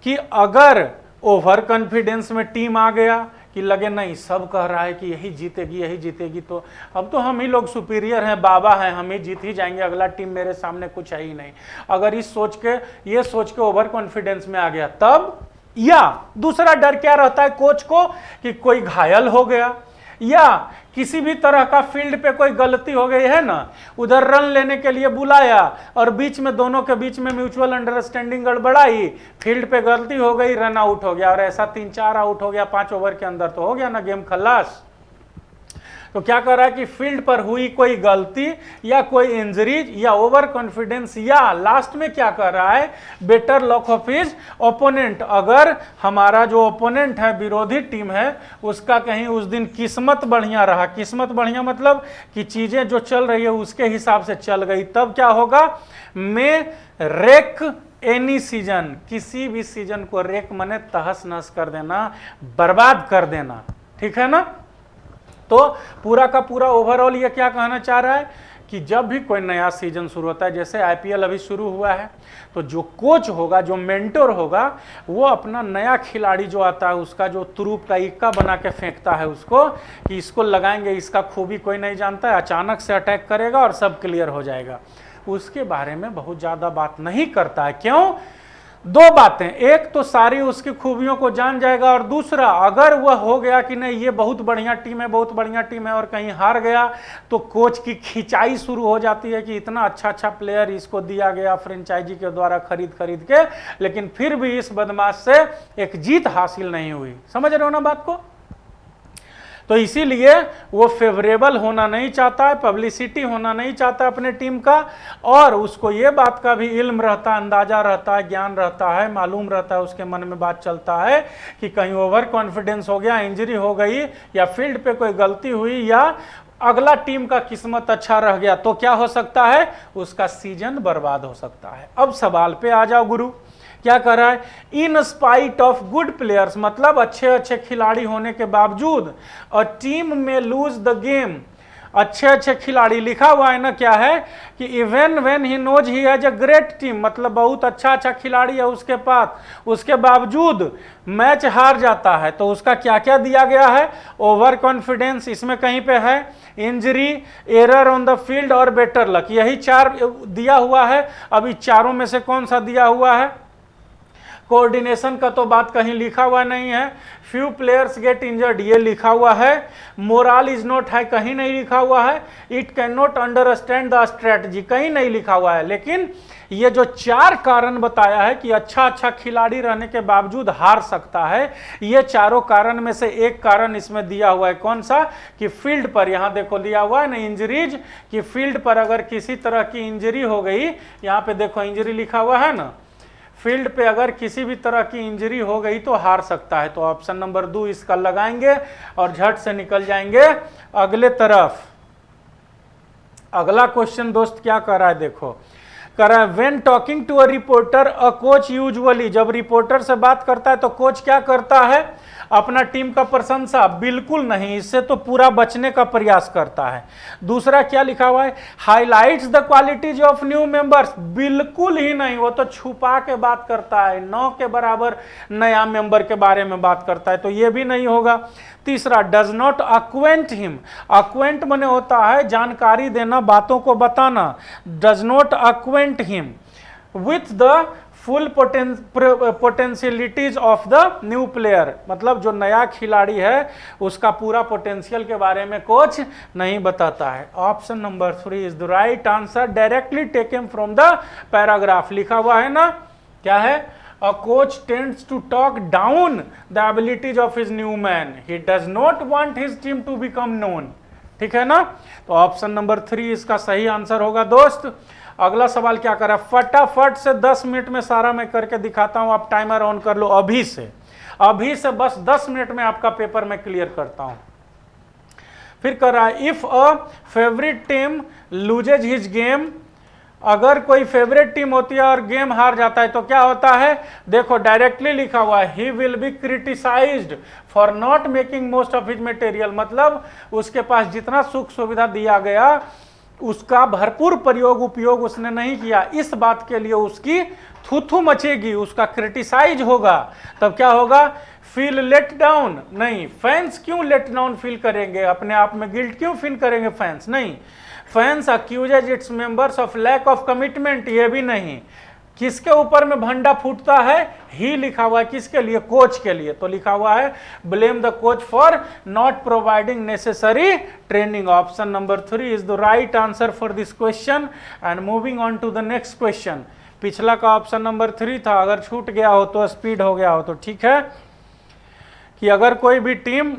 कि अगर ओवर कॉन्फिडेंस में टीम आ गया कि लगे नहीं सब कह रहा है कि यही जीतेगी, तो अब तो हम ही लोग सुपीरियर हैं, बाबा हैं, हम ही जीत ही जाएंगे, अगला टीम मेरे सामने कुछ है ही नहीं, अगर ये सोच के ओवर कॉन्फिडेंस में आ गया तब। या दूसरा डर क्या रहता है कोच को कि कोई घायल हो गया, या किसी भी तरह का फील्ड पे कोई गलती हो गई है ना, उधर रन लेने के लिए बुलाया और बीच में दोनों के बीच में म्यूचुअल अंडरस्टैंडिंग गड़बड़ाई, फील्ड पे गलती हो गई, रन आउट हो गया, और ऐसा 3-4 आउट हो गया 5 ओवर के अंदर, तो हो गया ना गेम खल्लास। तो क्या कर रहा है कि फील्ड पर हुई कोई गलती या कोई इंजरीज या ओवर कॉन्फिडेंस, या लास्ट में क्या कर रहा है, better luck of his opponent, अगर हमारा जो ओपोनेंट है, विरोधी टीम है, उसका कहीं उस दिन किस्मत बढ़िया रहा, किस्मत बढ़िया मतलब कि चीजें जो चल रही है उसके हिसाब से चल गई, तब क्या होगा, मैं रेक एनी सीजन, किसी भी सीजन को रेक मने तहस नहस कर देना, बर्बाद कर देना, ठीक है ना। तो पूरा का पूरा ओवरऑल ये क्या कहना चाह रहा है कि जब भी कोई नया सीजन शुरू होता है, जैसे आईपीएल अभी शुरू हुआ है, तो जो कोच होगा, जो मेंटर होगा, वो अपना नया खिलाड़ी जो आता है उसका जो तुरूप का इक्का बना के फेंकता है उसको कि इसको लगाएंगे, इसका खूबी कोई नहीं जानता है, अचानक से अटैक करेगा और सब क्लियर हो जाएगा, उसके बारे में बहुत ज़्यादा बात नहीं करता है। क्यों? 2 बातें, एक तो सारी उसकी खूबियों को जान जाएगा, और दूसरा अगर वह हो गया कि नहीं ये बहुत बढ़िया टीम है और कहीं हार गया तो कोच की खिंचाई शुरू हो जाती है कि इतना अच्छा प्लेयर इसको दिया गया फ्रेंचाइजी के द्वारा खरीद के, लेकिन फिर भी इस बदमाश से एक जीत हासिल नहीं हुई। समझ रहे हो ना बात को? तो इसीलिए वो फेवरेबल होना नहीं चाहता है, पब्लिसिटी होना नहीं चाहता अपने टीम का, और उसको ये बात का भी इल्म रहता है, अंदाजा रहता है, ज्ञान रहता है, मालूम रहता है, उसके मन में बात चलता है कि कहीं ओवर कॉन्फिडेंस हो गया, इंजरी हो गई, या फील्ड पे कोई गलती हुई, या अगला टीम का किस्मत अच्छा रह गया, तो क्या हो सकता है, उसका सीजन बर्बाद हो सकता है। अब सवाल पे आ जाओ गुरु, क्या कर रहा है, in spite of good players, मतलब अच्छे खिलाड़ी होने के बावजूद, अ टीम में लूज द गेम, अच्छे खिलाड़ी लिखा हुआ है ना, क्या है कि even when he knows he has a great team, मतलब बहुत अच्छा खिलाड़ी है उसके पास, उसके बावजूद मैच हार जाता है, तो उसका क्या क्या दिया गया है, ओवर कॉन्फिडेंस इसमें कहीं पे है, injury, error on the field और बेटर लक, यही 4 दिया हुआ है। अभी चारों में से कौन सा दिया हुआ है, कोऑर्डिनेशन का तो बात कहीं लिखा हुआ नहीं है। फ्यू प्लेयर्स गेट इंजर्ड ये लिखा हुआ है। मोरल इज नॉट हाई कहीं नहीं लिखा हुआ है। It can not understand the strategy कहीं नहीं लिखा हुआ है। लेकिन ये जो 4 कारण बताया है कि अच्छा खिलाड़ी रहने के बावजूद हार सकता है, ये चारों कारण में से एक कारण इसमें दिया हुआ है। कौन सा? कि फील्ड पर, यहां देखो दिया हुआ है ना इंजरीज, कि फील्ड पर अगर किसी तरह की इंजरी हो गई, यहां पे देखो इंजरी लिखा हुआ है ना, फील्ड पे अगर किसी भी तरह की इंजरी हो गई तो हार सकता है। तो ऑप्शन नंबर 2 इसका लगाएंगे और झट से निकल जाएंगे अगले तरफ। अगला क्वेश्चन दोस्त क्या कर रहा है, देखो कर रहा है when talking to a reporter a coach usually, जब रिपोर्टर से बात करता है तो कोच क्या करता है? अपना टीम का प्रशंसा? बिल्कुल नहीं, इससे तो पूरा बचने का प्रयास करता है। दूसरा क्या लिखा हुआ है? Highlights the qualities of new members? बिल्कुल ही नहीं, वो तो छुपा के बात करता है, 9 के बराबर नया मेंबर के बारे में बात करता है, तो ये भी नहीं होगा। तीसरा does not acquaint him, acquaint माने होता है जानकारी देना, बातों को बताना। Does not acquaint him with the full potentialities of the new player, मतलब जो नया खिलाड़ी है उसका पूरा पोटेंशियल के बारे में कोच नहीं बताता है। Option number 3 is the right answer, directly taken from the paragraph. लिखा हुआ है ना, क्या है? A coach tends to talk down the abilities of his new man. He does not want his team to become known. ठीक है ना? तो ऑप्शन नंबर 3 इसका सही आंसर होगा दोस्त। अगला सवाल क्या कर रहा है? फटाफट से 10 मिनट में सारा मैं करके दिखाता हूं, आप टाइमर ऑन कर लो अभी से बस 10 मिनट में आपका पेपर मैं क्लियर करता हूं। फिर कर रहा है if a favourite team loses his game, अगर कोई फेवरेट टीम होती है और गेम हार जाता है तो क्या होता है? देखो डायरेक्टली लिखा हुआ है he will be criticised for not making most of his material, मतलब उसके पास जितना सुख सुविधा दिया गया उसका भरपूर उपयोग उसने नहीं किया, इस बात के लिए उसकी थूथू मचेगी, उसका क्रिटिसाइज होगा। तब क्या होगा? Feel let down? नहीं। फैंस क्यों लेट डाउन फील करेंगे? अपने आप में गिल्ट क्यों फील करेंगे फैंस? नहीं। Fans accuses its members of lack of commitment? ये भी नहीं। किसके ऊपर में भंडा फूटता है? ही लिखा हुआ है, किसके लिए? कोच के लिए। तो लिखा हुआ है blame the coach for not providing necessary training. Option number 3 is the right answer for this question. And moving on to the next question. पिछला का ऑप्शन नंबर 3 था, अगर छूट गया हो तो स्पीड हो गया हो तो ठीक है, कि अगर कोई भी टीम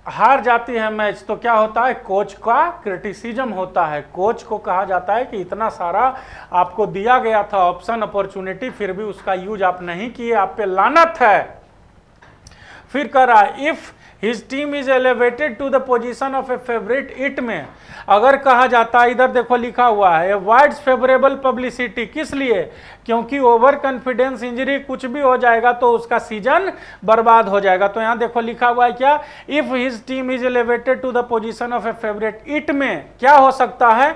हार जाती है मैच तो क्या होता है? कोच का क्रिटिसिज्म होता है। कोच को कहा जाता है कि इतना सारा आपको दिया गया था ऑप्शन अपॉर्चुनिटी, फिर भी उसका यूज आप नहीं किए, आप पे लानत है। फिर कह रहा है if his team is elevated to the position of a favourite it में, अगर कहा जाता है, इधर देखो लिखा हुआ है अवॉइड्स फेवरेबल पब्लिसिटी, किस लिए? क्योंकि ओवर कॉन्फिडेंस इंजरी कुछ भी हो जाएगा तो उसका सीजन बर्बाद हो जाएगा। तो यहां देखो लिखा हुआ है क्या? If his team is elevated to the position of a favourite it में क्या हो सकता है?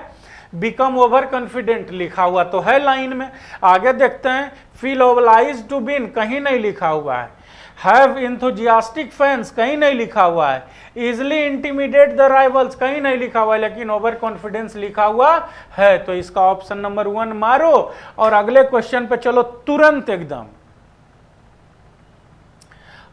बिकम ओवर कॉन्फिडेंट लिखा हुआ तो है लाइन में। आगे देखते हैं फील ओबलाइज्ड टू विन, कहीं नहीं लिखा हुआ है। हैव इंथुजियास्टिक फैंस, कहीं नहीं लिखा हुआ है। इजिली इंटिमिडेट द राइवल्स, कहीं नहीं लिखा हुआ है, लेकिन ओवर कॉन्फिडेंस लिखा हुआ है। तो इसका ऑप्शन नंबर 1 मारो और अगले क्वेश्चन पे चलो तुरंत एकदम।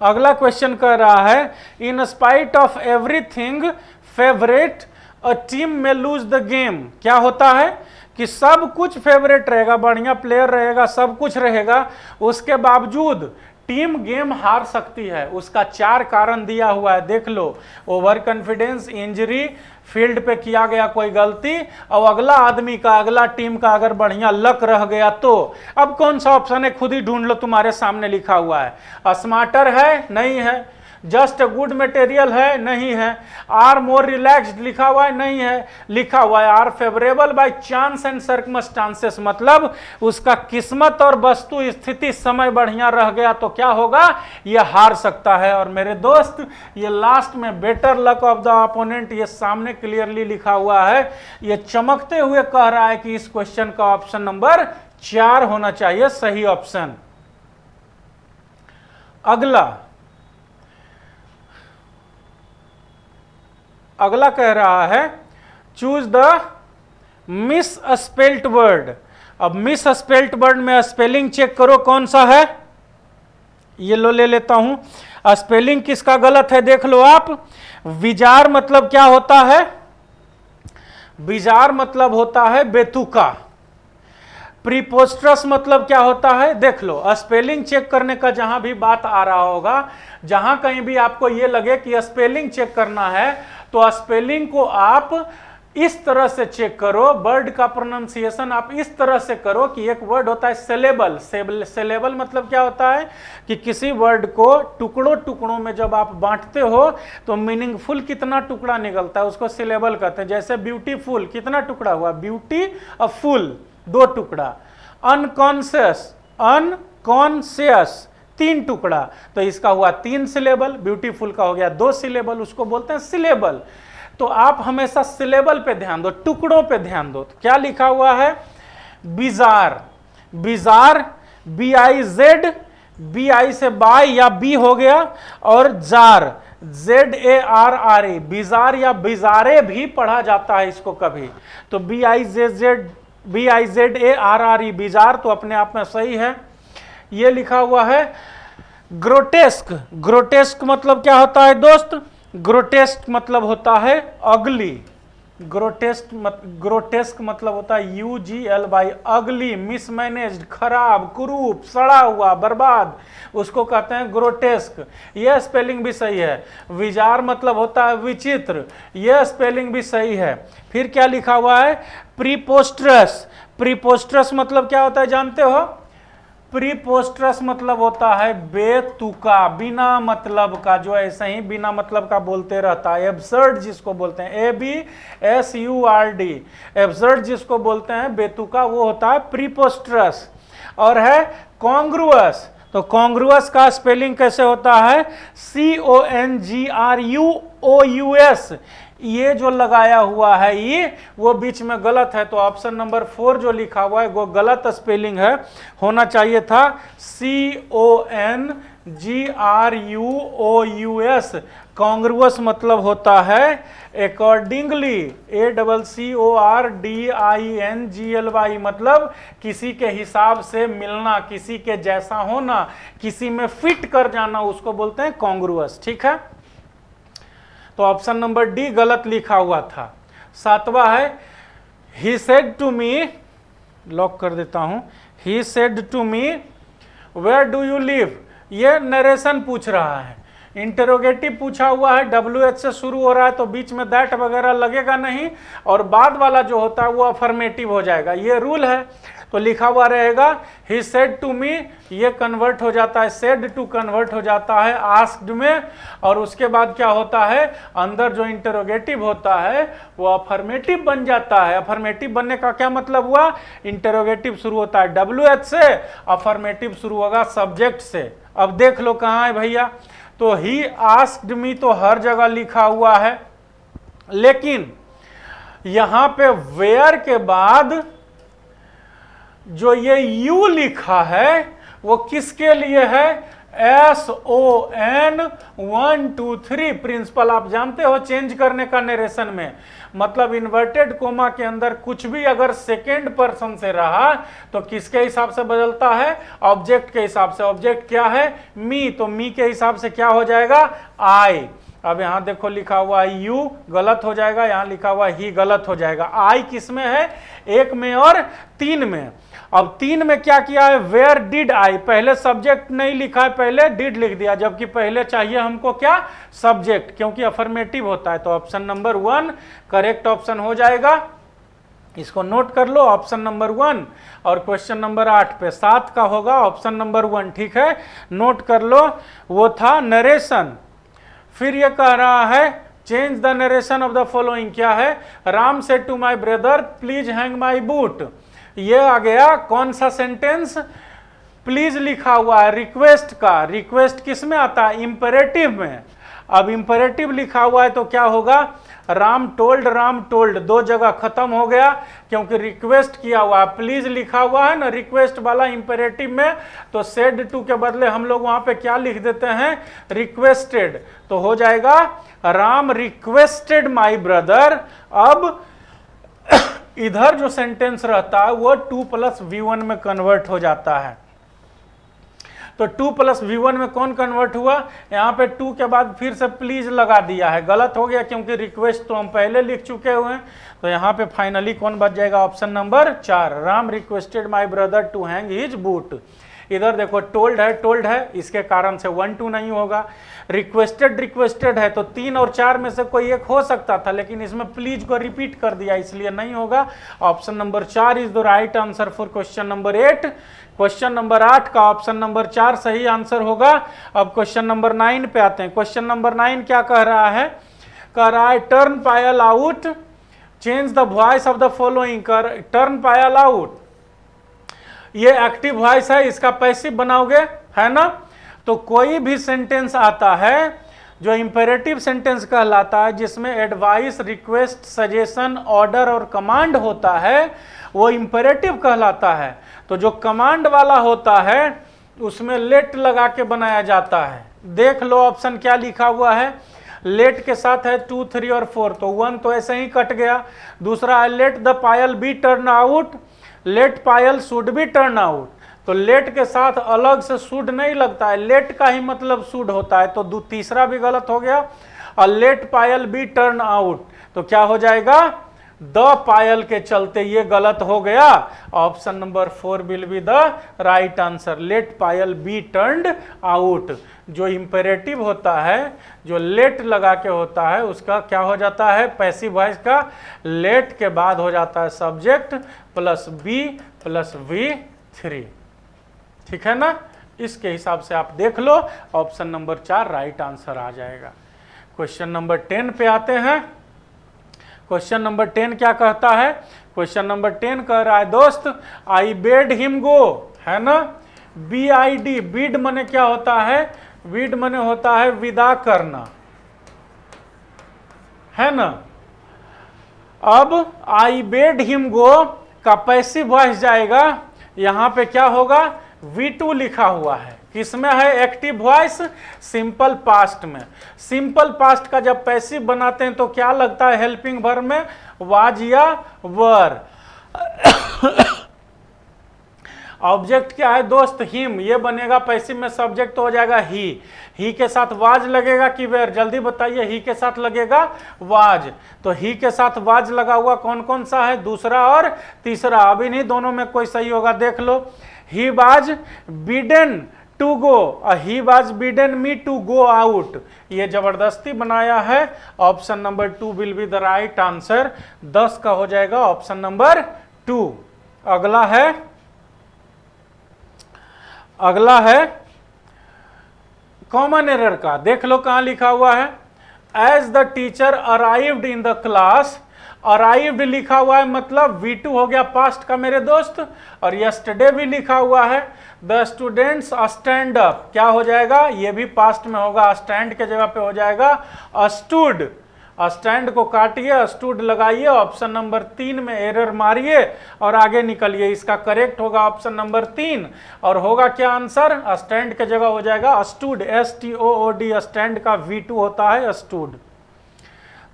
अगला क्वेश्चन कह रहा है in spite of everything favourite a team में लूज द गेम। क्या होता है कि सब कुछ फेवरेट रहेगा, बढ़िया प्लेयर रहेगा, सब कुछ रहेगा, उसके बावजूद टीम गेम हार सकती है। उसका 4 कारण दिया हुआ है, देख लो। ओवर कॉन्फिडेंस, इंजरी, फील्ड पे किया गया कोई गलती, और अगला आदमी का, अगला टीम का अगर बढ़िया लक रह गया तो। अब कौन सा ऑप्शन है खुद ही ढूंढ लो, तुम्हारे सामने लिखा हुआ है। स्मार्टर है? नहीं है। जस्ट गुड मटेरियल है? नहीं है। आर मोर रिलैक्स्ड लिखा हुआ है? नहीं है। लिखा हुआ है are favourable by chance and circumstances, मतलब उसका किस्मत और वस्तु स्थिति समय बढ़िया रह गया तो क्या होगा? ये हार सकता है। और मेरे दोस्त ये लास्ट में better luck of the opponent, ये सामने क्लियरली लिखा हुआ है, ये चमकते हुए कह रहा है कि इस क्वेश्चन का ऑप्शन नंबर 4 होना चाहिए सही ऑप्शन। अगला कह रहा है choose the miss spelt word. अब मिस स्पेल्ट वर्ड में स्पेलिंग चेक करो कौन सा है। ये लो ले लेता हूं। स्पेलिंग किसका गलत है देख लो आप। विजार मतलब क्या होता है? विजार मतलब होता है बेतुका। प्रीपोस्ट्रस मतलब क्या होता है? देख लो, स्पेलिंग चेक करने का जहां भी बात आ रहा होगा, जहां कहीं भी आपको यह लगे कि स्पेलिंग चेक करना है, तो स्पेलिंग को आप इस तरह से चेक करो, वर्ड का प्रोनाउंसिएशन आप इस तरह से करो कि एक वर्ड होता है सिलेबल। सिलेबल मतलब क्या होता है कि किसी वर्ड को टुकड़ों टुकड़ों में जब आप बांटते हो तो मीनिंगफुल कितना टुकड़ा निकलता है, उसको सिलेबल कहते हैं। जैसे ब्यूटीफुल कितना टुकड़ा हुआ? ब्यूटी और फुल 2 टुकड़ा। अनकॉन्शियस 3 टुकड़ा, तो इसका हुआ 3 सिलेबल। ब्यूटीफुल का हो गया 2 सिलेबल, उसको बोलते हैं सिलेबल। तो आप हमेशा सिलेबल पे ध्यान दो, टुकड़ों पे ध्यान दो। तो क्या लिखा हुआ है? बिजार। बिजार BIZ, BI से बाय या बी हो गया, और जार ZARRE, बिजार या बिजारे भी पढ़ा जाता है इसको कभी। तो BIZARRE बिजार तो अपने आप में सही है। ये लिखा हुआ है ग्रोटेस्क। ग्रोटेस्क मतलब क्या होता है दोस्त? ग्रोटेस्क मतलब होता है अगली। ग्रोटेस्क मतलब होता है UGLY, अगली, मिसमैनेज्ड, खराब, कुरूप, सड़ा हुआ, बर्बाद, उसको कहते हैं ग्रोटेस्क। यह स्पेलिंग भी सही है। विजार मतलब होता है विचित्र, यह स्पेलिंग भी सही है। फिर क्या लिखा हुआ है? प्रीपोस्ट्रस। प्रीपोस्ट्रस मतलब क्या होता है जानते हो? प्रीपोस्ट्रस मतलब होता है बेतुका, बिना मतलब का, जो ऐसे ही बिना मतलब का बोलते रहता है। एब्सर्ड जिसको बोलते हैं, ABSURD, एब्सर्ड जिसको बोलते हैं बेतुका, वो होता है प्रीपोस्ट्रस। और है कॉन्ग्रुअस। तो कॉन्ग्रुअस का स्पेलिंग कैसे होता है? CONGRUOUS। ये जो लगाया हुआ है ये वो बीच में गलत है, तो ऑप्शन नंबर 4 जो लिखा हुआ है वो गलत स्पेलिंग है। होना चाहिए था CONGRUOUS। कॉन्ग्रुअस मतलब होता है अकॉर्डिंगली, ACCORDINGLY, मतलब किसी के हिसाब से मिलना, किसी के जैसा होना, किसी में फिट कर जाना, उसको बोलते हैं कॉन्ग्रुअस। ठीक है, तो ऑप्शन नंबर डी गलत लिखा हुआ था। 7वां है he said to me, lock कर देता हूं। He said to me where do you live. ये नरेशन पूछ रहा है, इंटरोगेटिव पूछा हुआ है, WH से शुरू हो रहा है, तो बीच में दैट वगैरह लगेगा नहीं, और बाद वाला जो होता है वो अफर्मेटिव हो जाएगा। ये रूल है। तो लिखा हुआ रहेगा ही सेड टू मी, ये कन्वर्ट हो जाता है, सेड टू कन्वर्ट हो जाता है आस्क्ड में, और उसके बाद क्या होता है, अंदर जो इंटरोगेटिव होता है वो अफर्मेटिव बन जाता है। अफर्मेटिव बनने का क्या मतलब हुआ? इंटरोगेटिव शुरू होता है WH से, अफर्मेटिव शुरू होगा सब्जेक्ट से। अब देख लो कहाँ है भैया, तो ही आस्क्ड मी तो हर जगह लिखा हुआ है, लेकिन यहां पे वेयर के बाद जो ये यू लिखा है वो किसके लिए है? SON 1 2 3 प्रिंसिपल आप जानते हो चेंज करने का नरेशन में, मतलब इन्वर्टेड कोमा के अंदर कुछ भी अगर सेकेंड पर्सन से रहा तो किसके हिसाब से बदलता है? ऑब्जेक्ट के हिसाब से। ऑब्जेक्ट क्या है? मी, तो मी के हिसाब से क्या हो जाएगा? आई। अब यहां देखो लिखा हुआ यू गलत हो जाएगा, यहां लिखा हुआ ही गलत हो जाएगा। आई किस में है? 1 में और 3 में। अब 3 में क्या किया है? वेयर डिड आई, पहले सब्जेक्ट नहीं लिखा है, पहले डिड लिख दिया, जबकि पहले चाहिए हमको क्या? सब्जेक्ट, क्योंकि अफर्मेटिव होता है। तो ऑप्शन नंबर 1 करेक्ट ऑप्शन हो जाएगा। इसको नोट कर लो, ऑप्शन नंबर 1। और क्वेश्चन नंबर 8 पे 7 का होगा ऑप्शन नंबर 1। ठीक है, नोट कर लो, वो था नरेशन। फिर ये कह रहा है change the narration of the following. क्या है? Ram said to my brother please hang my boot. ये आ गया कौन सा सेंटेंस? प्लीज लिखा हुआ है रिक्वेस्ट का। रिक्वेस्ट किस में आता है? इंपेरेटिव में। अब इंपेरेटिव लिखा हुआ है तो क्या होगा? राम टोल्ड 2 जगह खत्म हो गया, क्योंकि रिक्वेस्ट किया हुआ है। प्लीज लिखा हुआ है ना रिक्वेस्ट वाला इंपेरेटिव में, तो सेड टू के बदले हम लोग वहां पे क्या लिख देते हैं? रिक्वेस्टेड। तो हो जाएगा राम रिक्वेस्टेड माई ब्रदर। अब इधर जो सेंटेंस रहता है वो 2 + V1 में कन्वर्ट हो जाता है। तो 2 + V1 में कौन कन्वर्ट हुआ, यहाँ पे 2 के बाद फिर से प्लीज लगा दिया है, गलत हो गया क्योंकि रिक्वेस्ट तो हम पहले लिख चुके हुए हैं। तो यहाँ पे फाइनली कौन बच जाएगा, option number 4, Ram requested my brother to hang his boot. इधर देखो टोल्ड है, इसके कारण से 1 2 नहीं होगा। रिक्वेस्टेड है तो 3 और 4 में से कोई एक हो सकता था, लेकिन इसमें प्लीज को रिपीट कर दिया इसलिए नहीं होगा। Option number 4 is the right answer for question number 8। Question number 8 का ऑप्शन नंबर 4 सही आंसर होगा। अब क्वेश्चन नंबर 9 पे आते हैं। क्वेश्चन नंबर 9 क्या कह रहा है, कह रहा है turn Payal out, change the voice of the following. Turn Payal out, ये एक्टिव वॉइस है, इसका पैसिव बनाओगे, है ना। तो कोई भी सेंटेंस आता है जो इंपेरेटिव सेंटेंस कहलाता है, जिसमें एडवाइस, रिक्वेस्ट, सजेशन, ऑर्डर और कमांड होता है, वो इंपेरेटिव कहलाता है। तो जो कमांड वाला होता है उसमें लेट लगा के बनाया जाता है। देख लो ऑप्शन क्या लिखा हुआ है, लेट के साथ है 2 3 और 4, तो 1 तो ऐसे ही कट गया। दूसरा है let the Payal be turn out, let Payal should be turn out, तो लेट के साथ अलग से शुड नहीं लगता है, लेट का ही मतलब शुड होता है, तो तीसरा भी गलत हो गया। और let Payal be turn out, तो क्या हो जाएगा, द पायल के चलते ये गलत हो गया। Option number 4 will be the right answer, let Payal be turned out. जो इंपेरेटिव होता है, जो लेट लगा के होता है, उसका क्या हो जाता है, पैसिव वॉइस का लेट के बाद हो जाता है subject plus B plus V3। ठीक है ना, इसके हिसाब से आप देख लो, ऑप्शन नंबर 4 राइट आंसर आ जाएगा। क्वेश्चन नंबर 10 पे आते हैं। क्वेश्चन नंबर 10 क्या कहता है, क्वेश्चन नंबर 10 कह रहा है दोस्त, आई बेड हिम गो, है ना। BID, बीड मने क्या होता है, बीड मने होता है विदा करना, है ना। अब आई बेड हिम गो का पैसिव वॉइस जाएगा, यहां पे क्या होगा, V2 लिखा हुआ है, किसमें है, एक्टिव वॉइस, सिंपल पास्ट में। सिंपल पास्ट का जब पैसिव बनाते हैं तो क्या लगता है हेल्पिंग वर्ब में, वाज या वर। ऑब्जेक्ट क्या है दोस्त, हिम, ये बनेगा पैसिव में, सब्जेक्ट तो हो जाएगा ही के साथ वाज लगेगा कि वेयर, जल्दी बताइए, ही के साथ लगेगा वाज, तो ही के साथ वाज लगा हुआ कौन कौन सा है, दूसरा और तीसरा। अब इन्हीं दोनों में कोई सही होगा, देख लो। He was bidden to go, he was bidden me to go out, ये जबरदस्ती बनाया है। Option number 2 will be the right answer, 10 का हो जाएगा ऑप्शन नंबर 2। अगला है कॉमन एरर का, देख लो कहां लिखा हुआ है, as the teacher arrived in the class. Arrived लिखा हुआ है मतलब V2 हो गया पास्ट का मेरे दोस्त, और यस्टरडे भी लिखा हुआ है। द स्टूडेंट्स स्टैंड अप, क्या हो जाएगा, ये भी पास्ट में होगा, स्टैंड के जगह पे हो जाएगा स्टूड। स्टैंड को काटिए, स्टूड लगाइए, ऑप्शन नंबर 3 में एरर मारिए और आगे निकलिए। इसका करेक्ट होगा ऑप्शन नंबर 3, और होगा क्या आंसर, स्टैंड के जगह हो जाएगा स्टूड, STOOD, स्टैंड का V2 होता है स्टूड।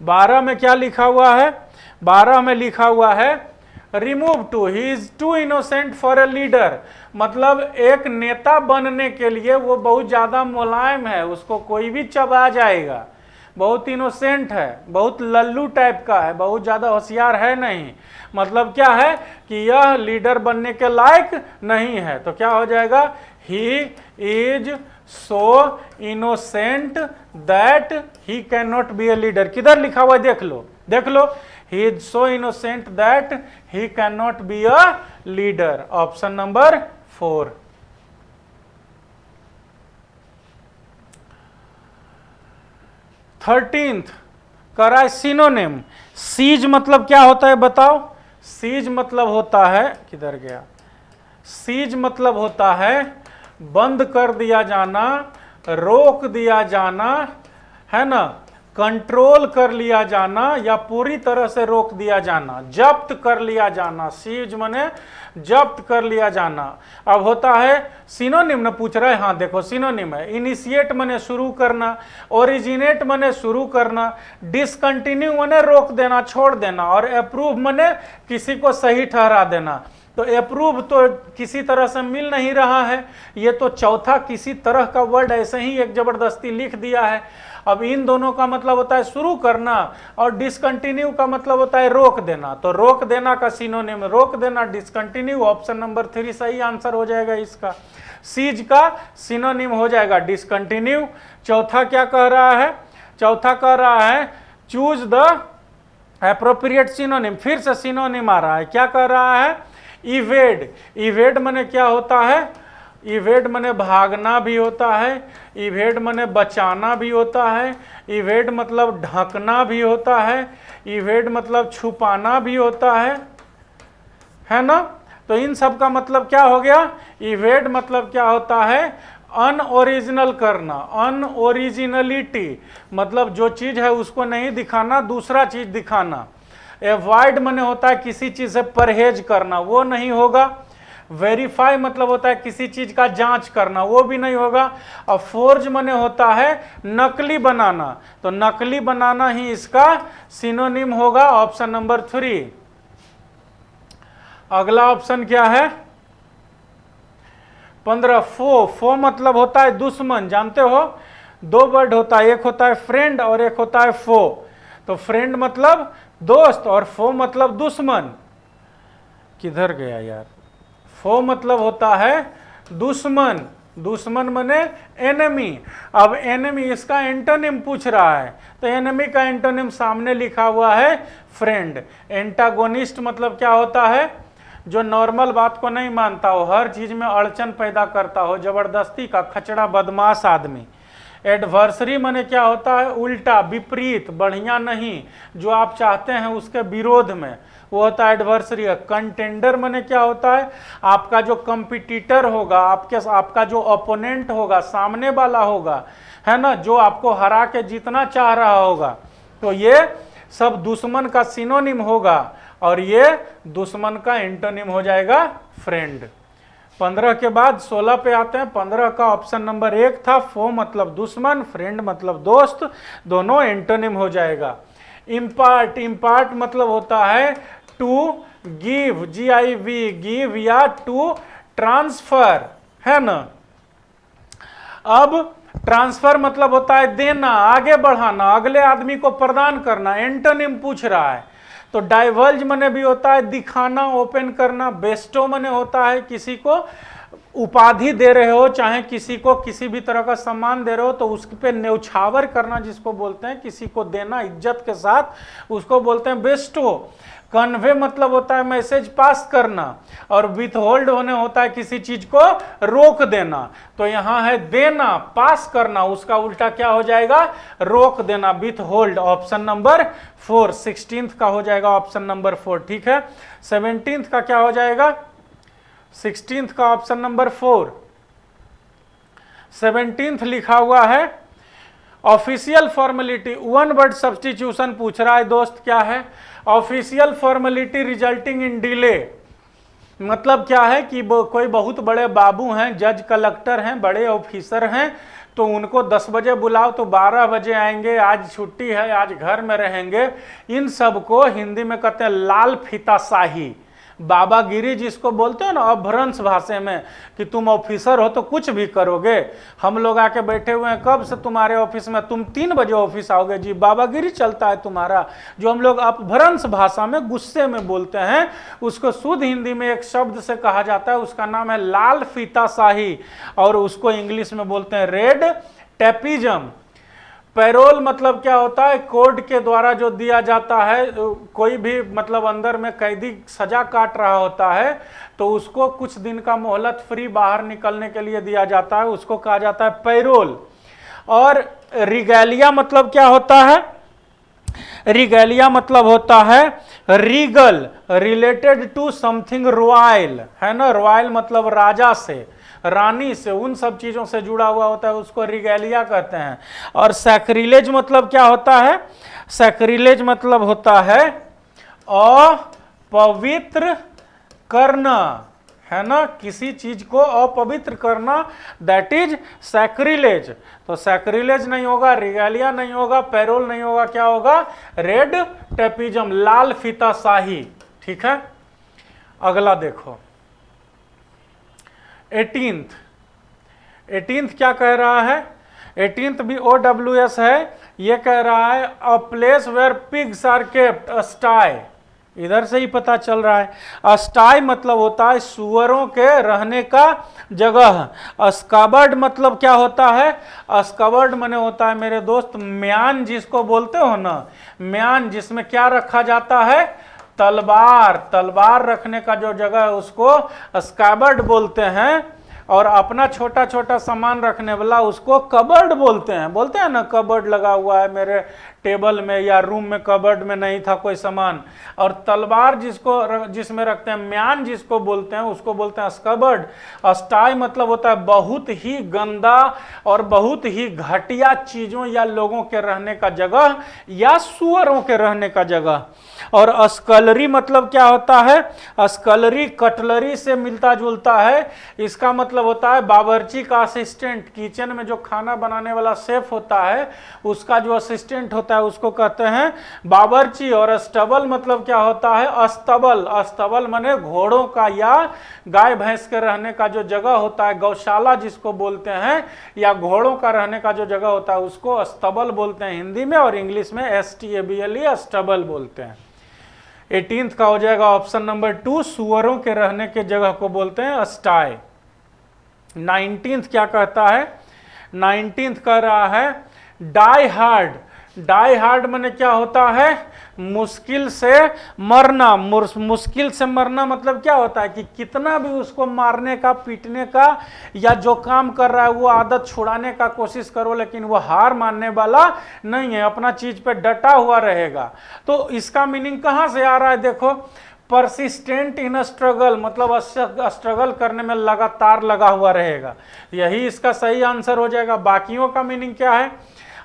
12 में क्या लिखा हुआ है, 12 में लिखा हुआ है remove too, he is too innocent for a leader, मतलब एक नेता बनने के लिए वो बहुत ज्यादा मुलायम है, उसको कोई भी चबा जाएगा, बहुत इनोसेंट है, बहुत लल्लू टाइप का है, बहुत ज्यादा होशियार है नहीं, मतलब क्या है कि यह लीडर बनने के लायक नहीं है। तो क्या हो जाएगा, he is so innocent that he can not be a leader. किधर लिखा हुआ है, देख लो, देख लो, he is so innocent that he can not be a leader, option number 4। Thirteenth करा है सिनोनिम। सीज मतलब क्या होता है बताओ, सीज मतलब होता है, किधर गया, सीज मतलब होता है बंद कर दिया जाना, रोक दिया जाना, है ना, कंट्रोल कर लिया जाना या पूरी तरह से रोक दिया जाना, जब्त कर लिया जाना। सीज माने जब्त कर लिया जाना। अब होता है सिनोनिम ना, पूछ रहा है, हाँ देखो सिनोनिम है, इनिशिएट माने शुरू करना, ओरिजिनेट माने शुरू करना, डिसकंटिन्यू माने रोक देना, छोड़ देना, और अप्रूव माने किसी को सही ठहरा देना। तो अप्रूव तो किसी तरह से मिल नहीं रहा है, ये तो चौथा किसी तरह का वर्ड ऐसे ही एक जबरदस्ती लिख दिया है। अब इन दोनों का मतलब होता है शुरू करना, और डिसकंटिन्यू का मतलब होता है रोक देना। तो रोक देना का सिनोनिम रोक देना, डिसकंटिन्यू। ऑप्शन नंबर 3 सही आंसर हो जाएगा इसका। सीज का सिनोनिम हो जाएगा डिसकंटिन्यू। चौथा क्या कह रहा है? चौथा कह रहा है चूज द एप्रोप्रिएट सिनोनिम। फिर से सिनोनिम आ रहा है, क्या कह रहा है? इवेड। इवेड माने क्या होता है? इवेड माने भागना भी होता है, इवेड माने बचाना भी होता है, इवेड मतलब ढकना भी होता है, इवेड मतलब छुपाना भी होता है ना? तो इन सब का मतलब क्या हो गया? इवेड मतलब क्या होता है? अनओरिजिनल करना, अनओरिजिनलिटी मतलब जो चीज है उसको नहीं दिखाना, दूसरा चीज दिखाना। एवॉइड माने होता है किसी चीज से परहेज करना, वो नहीं होगा। वेरीफाई मतलब होता है किसी चीज का जांच करना, वो भी नहीं होगा। और फोर्ज माने होता है नकली बनाना, तो नकली बनाना ही इसका सिनोनिम होगा। Option number 3। अगला ऑप्शन क्या है? 15 फो मतलब होता है दुश्मन, जानते हो? दो वर्ड होता है, एक होता है फ्रेंड और एक होता है फो। तो फ्रेंड मतलब दोस्त और फो मतलब दुश्मन। किधर गया यार? फो मतलब होता है दुश्मन, दुश्मन माने एनिमी। अब एनिमी इसका एंटोनिम पूछ रहा है, तो एनिमी का एंटोनिम सामने लिखा हुआ है फ्रेंड। एंटागोनिस्ट मतलब क्या होता है? जो नॉर्मल बात को नहीं मानता हो, हर चीज में अड़चन पैदा करता हो, जबरदस्ती का खचड़ा बदमाश आदमी। एडवर्सरी माने क्या होता है? उल्टा, विपरीत, बढ़िया नहीं, जो आप चाहते हैं उसके विरोध में, वो होता है एडवर्सरी। कंटेंडर माने क्या होता है? आपका जो कंपटीटर होगा, आपका जो ओपोनेंट होगा, सामने वाला होगा, है ना, जो आपको हरा के जीतना चाह रहा होगा। तो ये सब दुश्मन का सिनोनिम होगा, और ये दुश्मन का एंटोनिम हो जाएगा फ्रेंड। 15 के बाद 16 पे आते हैं। 15 का ऑप्शन नंबर 1 था, फो मतलब दुश्मन, फ्रेंड मतलब दोस्त, दोनों एंटोनिम हो जाएगा। इम्पार्ट, इम्पार्ट मतलब होता है टू गिव, GIV, गिव या टू ट्रांसफर, है ना। अब ट्रांसफर मतलब होता है देना, आगे बढ़ाना, अगले आदमी को प्रदान करना, एंटोनिम पूछ रहा है। तो डाइवर्ज मने भी होता है दिखाना, ओपन करना। बेस्टो मने होता है किसी को उपाधि दे रहे हो, चाहे किसी को किसी भी तरह का सम्मान दे रहे हो तो उस पे न्यौछावर करना जिसको बोलते हैं, किसी को देना इज्जत के साथ, उसको बोलते हैं बेस्टो। कन्वे मतलब होता है मैसेज पास करना, और विथहोल्ड होने होता है किसी चीज को रोक देना। तो यहाँ है देना, पास करना, उसका उल्टा क्या हो जाएगा? रोक देना, विथहोल्ड। ऑप्शन नंबर 4, 16th का हो जाएगा ऑप्शन नंबर 4, ठीक है। 17th का क्या हो जाएगा? 16th का ऑप्शन नंबर 4। 17th लिखा हुआ है official formality, one word substitution पूछ रहा है दोस्त। क्या है? Official formality resulting in delay. मतलब क्या है कि कोई बहुत बड़े बाबू हैं, जज कलेक्टर हैं, बड़े ऑफिसर हैं, तो उनको 10 बजे बुलाओ तो 12 बजे आएंगे, आज छुट्टी है, आज घर में रहेंगे। इन सब को हिंदी में कहते हैं लाल फीताशाही, बाबागिरी जिसको बोलते हैं ना अपभ्रंश भाषा में, कि तुम ऑफिसर हो तो कुछ भी करोगे। हम लोग आके बैठे हुए हैं कब से तुम्हारे ऑफिस में, तुम 3 बजे ऑफिस आओगे जी, बाबागिरी चलता है तुम्हारा। जो हम लोग अपभ्रंश भाषा में गुस्से में बोलते हैं, उसको शुद्ध हिंदी में एक शब्द से कहा जाता है, उसका नाम है लाल फीताशाही, और उसको इंग्लिश में बोलते हैं रेड टेपिज्म। पैरोल मतलब क्या होता है? कोर्ट के द्वारा जो दिया जाता है, कोई भी मतलब अंदर में कैदी सजा काट रहा होता है तो उसको कुछ दिन का मोहलत फ्री बाहर निकलने के लिए दिया जाता है, उसको कहा जाता है पैरोल। और रिगैलिया मतलब क्या होता है? रिगैलिया मतलब होता है regal, related to something royal, है ना। रॉयल मतलब राजा से, रानी से, उन सब चीजों से जुड़ा हुआ होता है, उसको रिगैलिया कहते हैं। और सैक्रिलेज मतलब क्या होता है? सैक्रिलेज मतलब होता है अपवित्र करना, है ना, किसी चीज को अपवित्र करना, दैट इज सैक्रिलेज। तो सैक्रिलेज नहीं होगा, रिगैलिया नहीं होगा, पैरोल नहीं होगा, क्या होगा? रेड टेपिज्म, लाल फीताशाही, ठीक है। अगला देखो, 18th क्या कह रहा है? 18th भी OWS है। ये कह रहा है a place where pigs are kept, a sty. इधर से ही पता चल रहा है, अस्टाई मतलब होता है सुअरों के रहने का जगह। अस्कबर्ड मतलब क्या होता है? अस्कबर्ड माने होता है मेरे दोस्त म्यान, जिसको बोलते हो ना, म्यान, जिसमें क्या रखा जाता है? तलवार रखने का जो जगह है उसको स्कैबर्ड बोलते हैं। और अपना छोटा छोटा सामान रखने वाला उसको कबर्ड बोलते हैं ना, कबर्ड लगा हुआ है मेरे टेबल में या रूम में, कबर्ड में नहीं था कोई सामान। और तलवार जिसमें रखते हैं, म्यान जिसको बोलते हैं, उसको बोलते हैं स्कबर्ड। अस्टाई मतलब होता है बहुत ही गंदा और बहुत ही घटिया चीजों या लोगों के रहने का जगह या सुअरों के रहने का जगह। और स्कलरी मतलब क्या होता है? स्कलरी कटलरी से मिलता जुलता है। इसका मतलब होता है बावर्ची का असिस्टेंट, किचन में जो खाना बनाने वाला शेफ होता है उसका जो असिस्टेंट होता है उसको कहते हैं बावर्ची। और अस्तबल मतलब क्या होता है? अस्तबल माने घोड़ों का या गाय भैंस के रहने का जो जगह होता है, गौशाला जिसको बोलते हैं, या घोड़ों का रहने का जो जगह होता है उसको अस्तबल बोलते हैं हिंदी में, और इंग्लिश में STABLE अस्तबल बोलते हैं। 18th का हो जाएगा ऑप्शन नंबर 2, सुअरों के रहने के जगह को बोलते हैं अस्टाई। 19th क्या कहता है? 19th कह रहा है डाई हार्ड। डाई हार्ड माने क्या होता है? मुश्किल से मरना। मुश्किल से मरना मतलब क्या होता है कि कितना भी उसको मारने का, पीटने का या जो काम कर रहा है वो आदत छुड़ाने का कोशिश करो, लेकिन वो हार मानने वाला नहीं है, अपना चीज पे डटा हुआ रहेगा। तो इसका मीनिंग कहाँ से आ रहा है? देखो, परसिस्टेंट इन स्ट्रगल मतलब स्ट्रगल करने में लगातार लगा हुआ रहेगा, यही इसका सही आंसर हो जाएगा। बाकियों का मीनिंग क्या है?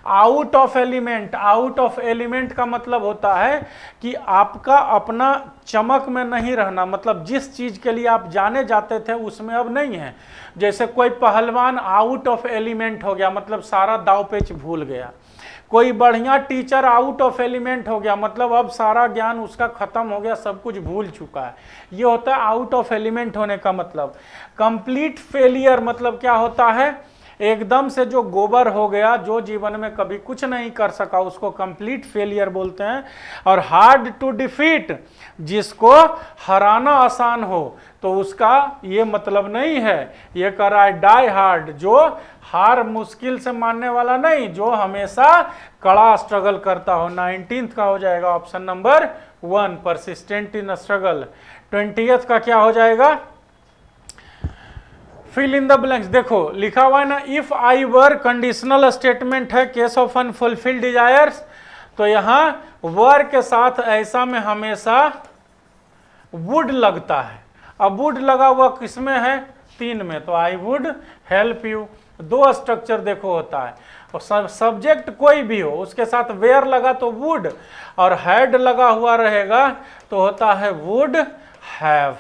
Out of element. Out of element का मतलब होता है कि आपका अपना चमक में नहीं रहना, मतलब जिस चीज के लिए आप जाने जाते थे उसमें अब नहीं है। जैसे कोई पहलवान आउट ऑफ एलिमेंट हो गया, मतलब सारा दाव पेच भूल गया। कोई बढ़िया टीचर आउट ऑफ एलिमेंट हो गया, मतलब अब सारा ज्ञान उसका खत्म हो गया, सब कुछ भूल चुका है। ये होता है आउट ऑफ एलिमेंट होने का मतलब। कंप्लीट फेलियर मतलब क्या होता है? एकदम से जो गोबर हो गया, जो जीवन में कभी कुछ नहीं कर सका, उसको कंप्लीट फेलियर बोलते हैं। और हार्ड टू डिफीट, जिसको हराना आसान हो, तो उसका ये मतलब नहीं है। ये कह रहा है डाई हार्ड, जो हार मुश्किल से मानने वाला नहीं, जो हमेशा कड़ा स्ट्रगल करता हो। 19th का हो जाएगा option number 1, persistent in struggle. 20th का क्या हो जाएगा? Fill in the blanks. देखो लिखा हुआ है ना, if I were conditional statement है, केस ऑफ अनफुलफिल्ड डिजायर्स। तो यहां वर के साथ ऐसा में हमेशा वुड लगता है। अब वुड लगा हुआ किसमें है? 3 में, तो I would help you. 2 structure देखो होता है, और सब्जेक्ट कोई भी हो उसके साथ वेयर लगा तो वुड, और हैड लगा हुआ रहेगा तो होता है वुड हैव।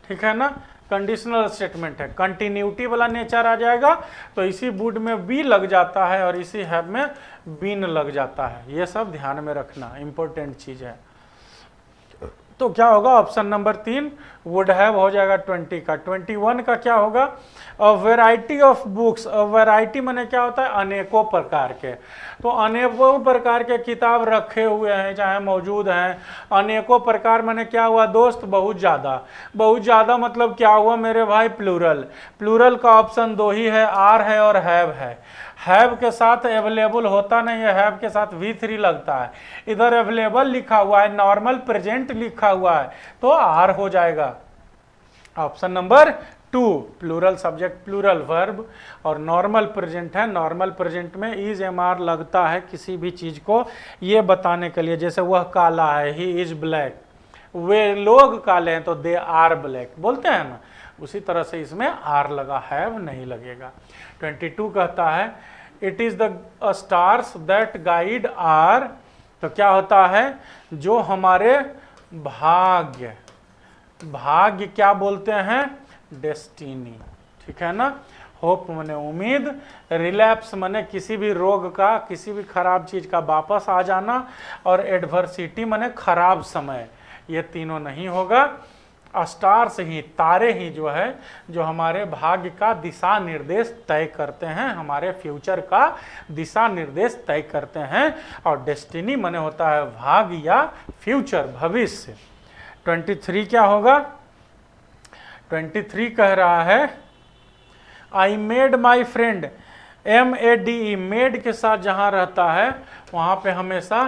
ठीक है ना? कंडीशनल स्टेटमेंट है, कंटिन्यूटी वाला नेचर आ जाएगा, तो इसी वुड में बी लग जाता है और इसी हैव में बीन लग जाता है। ये सब ध्यान में रखना, इंपॉर्टेंट चीज है। तो क्या होगा? ऑप्शन नंबर 3 वुड हैव हो जाएगा 20 का। 21 का क्या होगा? A variety of books. A variety माने क्या होता है? अनेकों प्रकार के। तो अनेकों प्रकार के किताब रखे हुए हैं, चाहे मौजूद हैं। अनेकों प्रकार माने क्या हुआ दोस्त? बहुत ज़्यादा। बहुत ज़्यादा मतलब क्या हुआ मेरे भाई? प्लूरल। प्लूरल का ऑप्शन 2 ही है, आर है और हैव है। हैव के साथ अवेलेबल होता नहीं है, हैव के साथ V3 लगता है। इधर अवेलेबल लिखा हुआ है, नॉर्मल प्रेजेंट लिखा हुआ है, तो आर हो जाएगा option number 2। Plural subject, plural verb, और नॉर्मल प्रेजेंट है। नॉर्मल प्रेजेंट में इज MR लगता है किसी भी चीज को ये बताने के लिए। जैसे वह काला है, ही इज ब्लैक। वे लोग काले हैं तो दे आर ब्लैक बोलते हैं ना, उसी तरह से इसमें आर लगा, हैव नहीं लगेगा। 22 कहता है it is the stars that guide are. तो क्या होता है? जो हमारे भाग्य, भाग्य क्या बोलते हैं? डेस्टिनी। ठीक है ना? होप माने उम्मीद, रिलैप्स माने किसी भी रोग का, किसी भी खराब चीज का वापस आ जाना, और एडवर्सिटी माने खराब समय। ये तीनों नहीं होगा। स्टार्स ही, तारे ही जो है जो हमारे भाग्य का दिशा निर्देश तय करते हैं, हमारे फ्यूचर का दिशा निर्देश तय करते हैं। और डेस्टिनी माने होता है भाग्य या फ्यूचर, भविष्य। 23 क्या होगा? 23 कह रहा है I made my friend, MADE, made के साथ जहाँ रहता है वहाँ पे हमेशा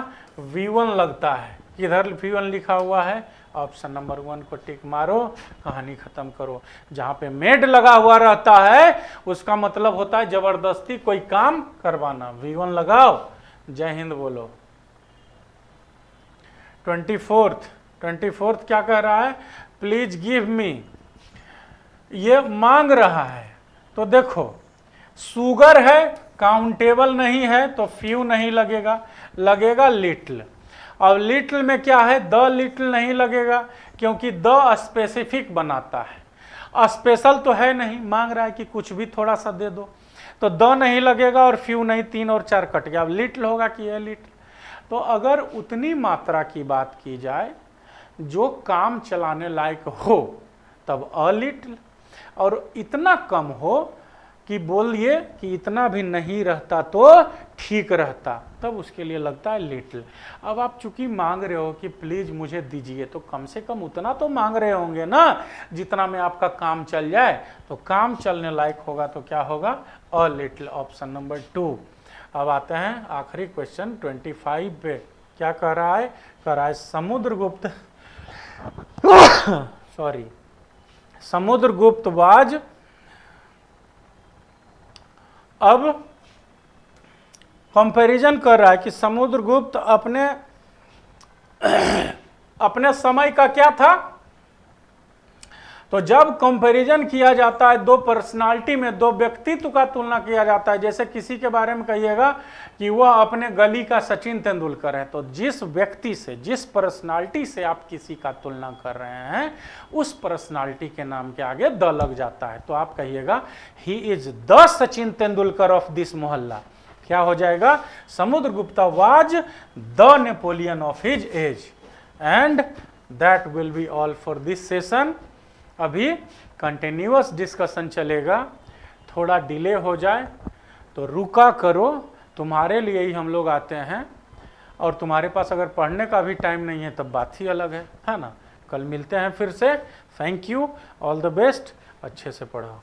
V1 लगता है। किधर V1 लिखा हुआ है? ऑप्शन नंबर 1 को टिक मारो, कहानी खत्म करो। जहाँ पे मेड लगा हुआ रहता है उसका मतलब होता है जबरदस्ती कोई काम करवाना। V1 लगाओ, जय हिंद बोलो। 24th क्या कह रहा है? प्लीज गिव मी, ये मांग रहा है। तो देखो शुगर है, काउंटेबल नहीं है तो फ्यू नहीं लगेगा, लगेगा लिटिल। अब लिटिल में क्या है? द लिटिल नहीं लगेगा क्योंकि द स्पेसिफिक बनाता है, स्पेशल तो है नहीं, मांग रहा है कि कुछ भी थोड़ा सा दे दो, तो द नहीं लगेगा और फ्यू नहीं, 3 और 4 कट गया। अब लिटिल होगा कि ये लिटिल। तो अगर उतनी मात्रा की बात की जाए जो काम चलाने लायक हो तब अ लिटिल, और इतना कम हो कि बोलिए कि इतना भी नहीं रहता तो ठीक रहता, तब उसके लिए लगता है लिटिल। अब आप चूंकि मांग रहे हो कि प्लीज मुझे दीजिए, तो कम से कम उतना तो मांग रहे होंगे ना जितना में आपका काम चल जाए। तो काम चलने लायक होगा तो क्या होगा? A little, option number 2। अब आते हैं आखिरी क्वेश्चन 25 पे। क्या कह रहा है? कह रहा है समुद्रगुप्त सॉरी, समुद्रगुप्त वाज, अब कंपैरिजन कर रहा है कि समुद्रगुप्त अपने समय का क्या था। तो जब कंपैरिजन किया जाता है दो पर्सनालिटी में, दो व्यक्तित्व का तुलना किया जाता है, जैसे किसी के बारे में कहिएगा कि वह अपने गली का सचिन तेंदुलकर है, तो जिस व्यक्ति से, जिस पर्सनालिटी से आप किसी का तुलना कर रहे हैं उस पर्सनालिटी के नाम के आगे द लग जाता है। तो आप कहिएगा he is the Sachin Tendulkar of this मोहल्ला। क्या हो जाएगा? Samudragupta was the Napoleon of his age. And that will be all for this session. अभी कंटिन्यूअस डिस्कशन चलेगा, थोड़ा डिले हो जाए तो रुका करो, तुम्हारे लिए ही हम लोग आते हैं। और तुम्हारे पास अगर पढ़ने का भी टाइम नहीं है तब बात ही अलग है ना। कल मिलते हैं फिर से। Thank you, all the best, अच्छे से पढ़ाओ।